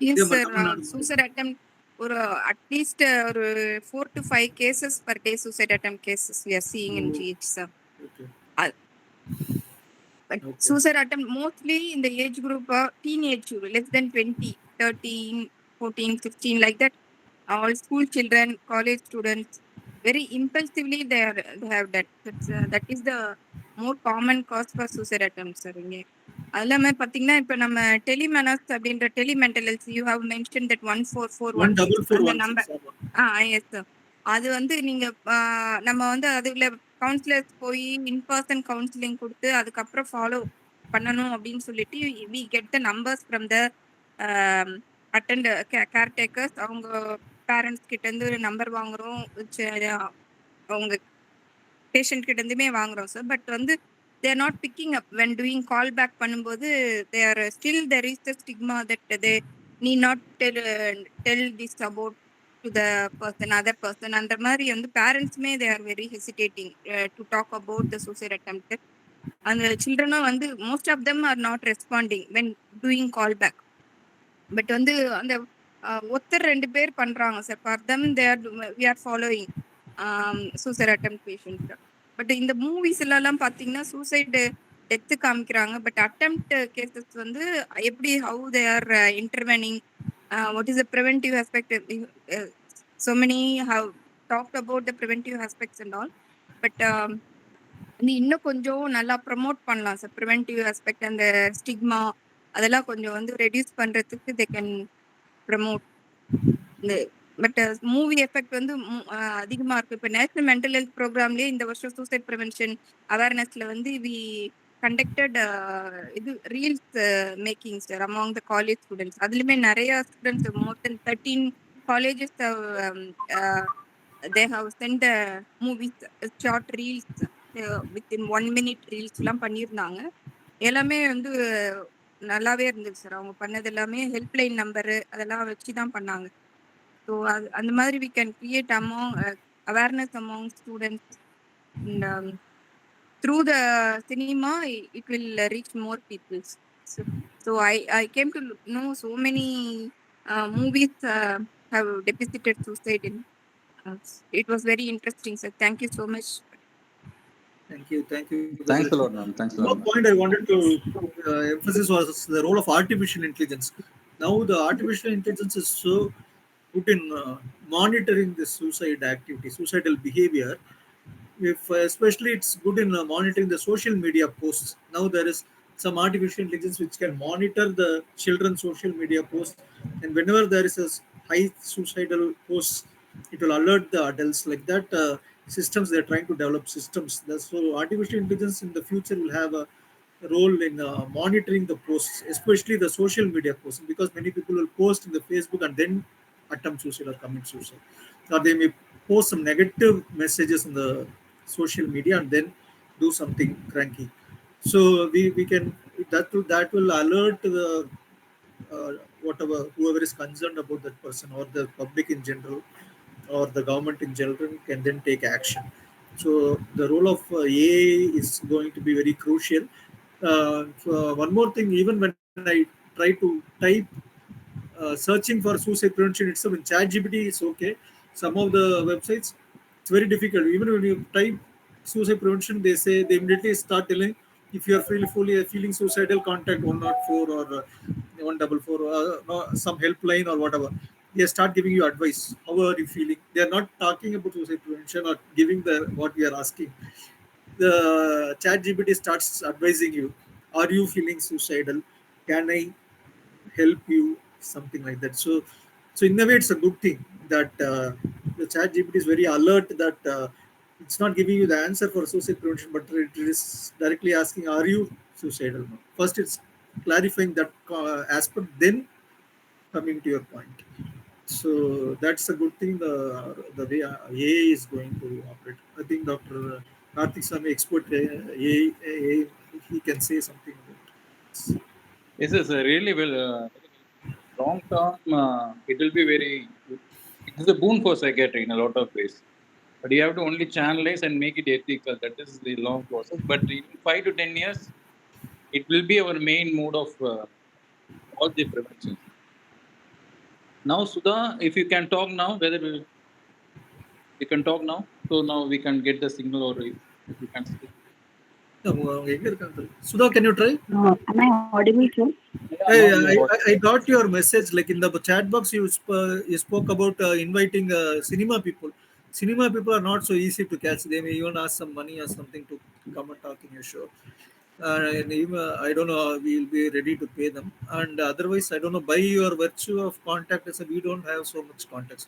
Yes sir. சூசைட் அட்டெம்ப்ட் ஒரு அட்லீஸ்ட் ஒரு 4 to 5 cases per day suicide attempt cases we are seeing in GH, sir. Okay. But suicide attempt mostly in the age group teenage, less than 20, 13, 14, 15, like that. All school children, college students, very impulsively they have that. That is the more common cause for suicide attempts, sir. அது இல்லாம பாத்தீங்கன்னா இப்ப நம்ம டெலிமெனஸ் அப்படின்ற tele mental health you have mention that 1441 அந்த number. Yes sir. அது வந்து நீங்க நம்ம வந்து அதுல கவுன்சிலர்ஸ் போய் இன்பர்சன் கவுன்சிலிங் கொடுத்து அதுக்கப்புறம் ஃபாலோ பண்ணணும் அப்படின்னு சொல்லிட்டு we get the numbers from the attend caretakers. அவங்க பேரண்ட்ஸ் கிட்ட இருந்து ஒரு நம்பர் வாங்குறோம், அவங்க பேஷண்ட் கிட்ட இருந்துமே வாங்குறோம் சார். பட் வந்து they are not picking up when doing call back பண்ணும்போது they are still there is the stigma that they need not tell this about to the other person. அந்த மாதிரி வந்து பேரண்ட்ஸ்மே they are very hesitating to talk about the suicide attempt. அந்த சில்ட்ரனும் வந்து most of them are not responding when doing call back. But வந்து அந்த ஒருத்தர் 2 பேர் பண்றாங்க sir. For them we are following suicide attempt patients. But இந்த movies எல்லாம் பாத்தீங்கன்னா சூசைடு டெத்து காமிக்கிறாங்க. பட் அட்டெம்ப்ட் கேசஸ் வந்து எப்படி how they are இன்டர்வெனிங், what is the preventive aspect. so many have talked about the preventive aspects and all. But இன்னும் கொஞ்சம் நல்லா promote பண்ணலாம் சார் ப்ரிவென்டிவ் ஆஸ்பெக்ட். அந்த ஸ்டிக்மா அதெல்லாம் கொஞ்சம் வந்து ரெடியூஸ் பண்றதுக்கு they can promote. But movie effect வந்து அதிகமா இருக்கு. இப்போ நேஷனல் மென்டல் ஹெல்த் ப்ரோக்ராம்லயே இந்த வருஷம் சூசைட் ப்ரிவென்ஷன் அவேர்னஸ்ல வந்து வி கண்டக்டட் இது reels making sir among the college students. அதுலயுமே நிறைய students more then 13 colleges they have sent movies short reels within 1 minute reels எல்லாம் பண்ணியிருந்தாங்க. எல்லாமே வந்து நல்லாவே இருந்துச்சு சார். அவங்க பண்ணது எல்லாமே ஹெல்ப்லைன் நம்பரு அதெல்லாம் வச்சு தான் பண்ணாங்க. ஸோ அந்த மாதிரி we can create among awareness among students and through the cinema it will reach more people. So I came to know so many movies have depicted suicide in. It was very interesting, sir. Thank you so much. Thank you. Thanks a lot, ma'am. Thanks a lot, One ma'am. point I wanted to emphasize was the role of artificial intelligence. Now the artificial intelligence is so good in monitoring the suicide activity, suicidal behavior. If especially it's good in monitoring the social media posts. Now there is some artificial intelligence which can monitor the children's social media posts, and whenever there is a high suicidal posts, it will alert the adults like that. Systems they are trying to develop systems. So artificial intelligence in the future will have a role in monitoring the posts, especially the social media posts, because many people will post in the Facebook and then attempt suicide or commit suicide, or they may post some negative messages in the social media and then do something cranky. So we can that will alert the whatever whoever is concerned about that person or the public in general or the government in general can then take action. So the role of AI is going to be very crucial. One more thing, even when I try to type searching for suicide prevention itself in ChatGPT is okay. Some of the websites, it's very difficult. Even when you type suicide prevention, they say they immediately start telling if you are feeling suicidal, contact 104 or 144, no, some helpline or whatever. They start giving you advice. How are you feeling? They are not talking about suicide prevention or giving the what we are asking. The ChatGPT starts advising you. Are you feeling suicidal? Can I help you, something like that. So in a way it's a good thing that the chat gpt is very alert that it's not giving you the answer for suicide prevention, but it is directly asking, are you suicidal? First it's clarifying that aspect, then coming to your point. So that's a good thing, the way AI is going to operate. I think Dr. Karthik Swami, expert AI, he can say something about it. Yes, yes, really well. Long term, it will be very. It is a boon for psychiatry in a lot of ways. But you have to only channelize and make it ethical. That is the long process. But in 5 to 10 years, it will be our main mode of all the prevention. Now, Sudha, if you can talk now, whether we can talk now, so now we can get the signal, or if you can speak. Sudha, can you try? Am I audible, sir? Hey, Now you are. I got your message. Like in the chat box, you spoke about inviting cinema people. Cinema people are not so easy to catch. They may even ask some money or something to come and talk in your show. And even, I don't know, we'll be ready to pay them. And otherwise, I don't know, by your virtue of contact, as we don't have so much contacts.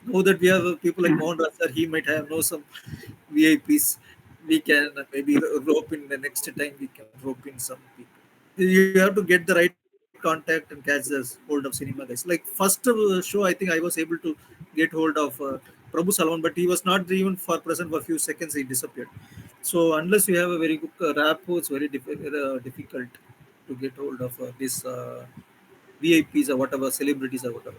Know that we have people like Mohan Raj, sir, he might have know some VIPs. We can maybe rope in the next time, we can rope in some people. You have to get the right contact and catch the hold of cinema guys. Like first show, I think I was able to get hold of Prabhu Salman, but he was not even for present for a few seconds. He disappeared. So unless you have a very good rapport, it's very difficult to get hold of these VIPs or whatever, celebrities or whatever.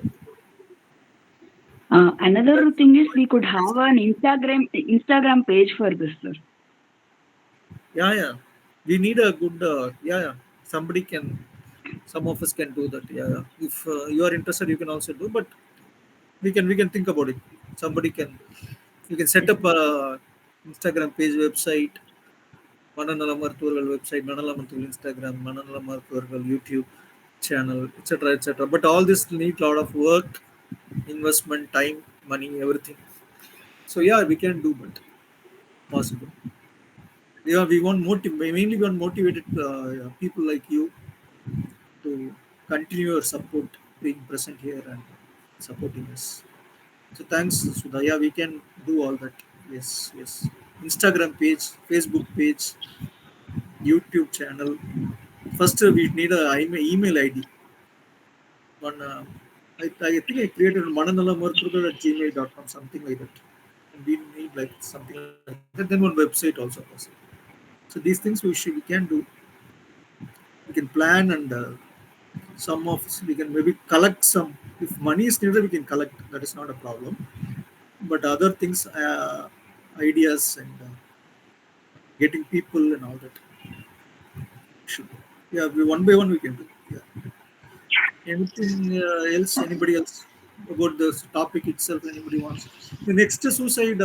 Another thing is we could have an Instagram page for this, sir. Yeah. We need a good, yeah. Somebody can, some of us can do that. Yeah. If you are interested, you can also do, but we can think about it. Somebody can, you can set up a Instagram page, website, Mananala Marthuvargal website, Mananala Marthuvargal Instagram, Mananala Marthuvargal YouTube channel, etc. But all this need a lot of work, investment, time, money, everything. So yeah, we can do, but possible. Yeah, we want mainly we want motivated people like you to continue your support, being present here and supporting us. So thanks, Sudhaya. We can do all that. Yes, yes. Instagram page, Facebook page, YouTube channel. First, we need a email ID. One, I think I created mananalamarkurgal at gmail.com, something like that. And we need like something like that. Then one website also possible. So these things we can do. We can plan and some of we can maybe collect some. If money is needed, we can collect. That is not a problem. But other things, ideas and getting people and all that should. Yeah, one by one we can do. Yeah. Anything else? Anybody else about the topic itself? Anybody wants? The next suicide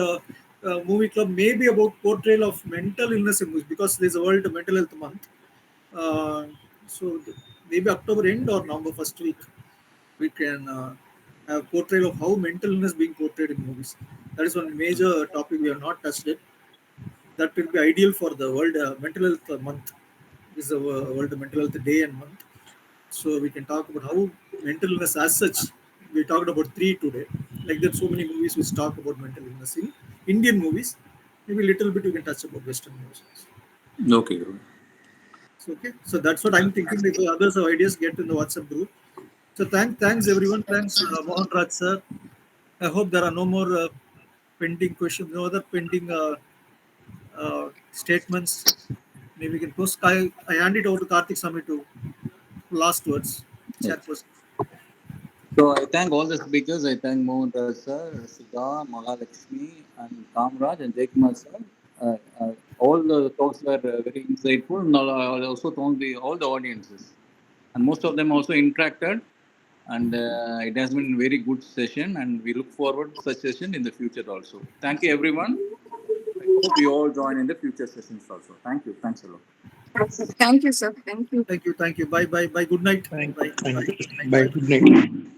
movie club may be about portrayal of mental illness in movies because there's a World Mental Health Month. Uh, so maybe October end or November first week we can have portrayal of how mental illness being portrayed in movies. That is one major topic we have not touched it. That will be ideal for the World Mental Health Month. This is the World Mental Health Day and month. So we can talk about how mental illness as such. We talked about three today. Like that, so many movies which talk about mental illness in Indian movies. Maybe a little bit we can touch about Western movies. Okay, Guru. So okay, so that's what I'm thinking. If others have ideas, get in the WhatsApp group. So thanks everyone. Thanks Mohan Raj sir. I hope there are no more pending questions, no other pending statements. Maybe we can post. I hand it over to Karthik Sami to last words. Yes. Chairperson. So I thank all the speakers. I thank Mohan Raj sir, Sudha, Mahalakshmi, and Kamraj and Jaykumar sir. All the talks were very insightful. And I also thank all the audiences, and most of them also interacted. And it has been a very good session, and we look forward to such session in the future also. Thank you, everyone. I hope you all join in the future sessions also. Thank you. Thanks a lot. Thank you, sir. Thank you. Thank you. Bye. Bye. Good night. Thank Bye. you. Bye. Bye. Good night.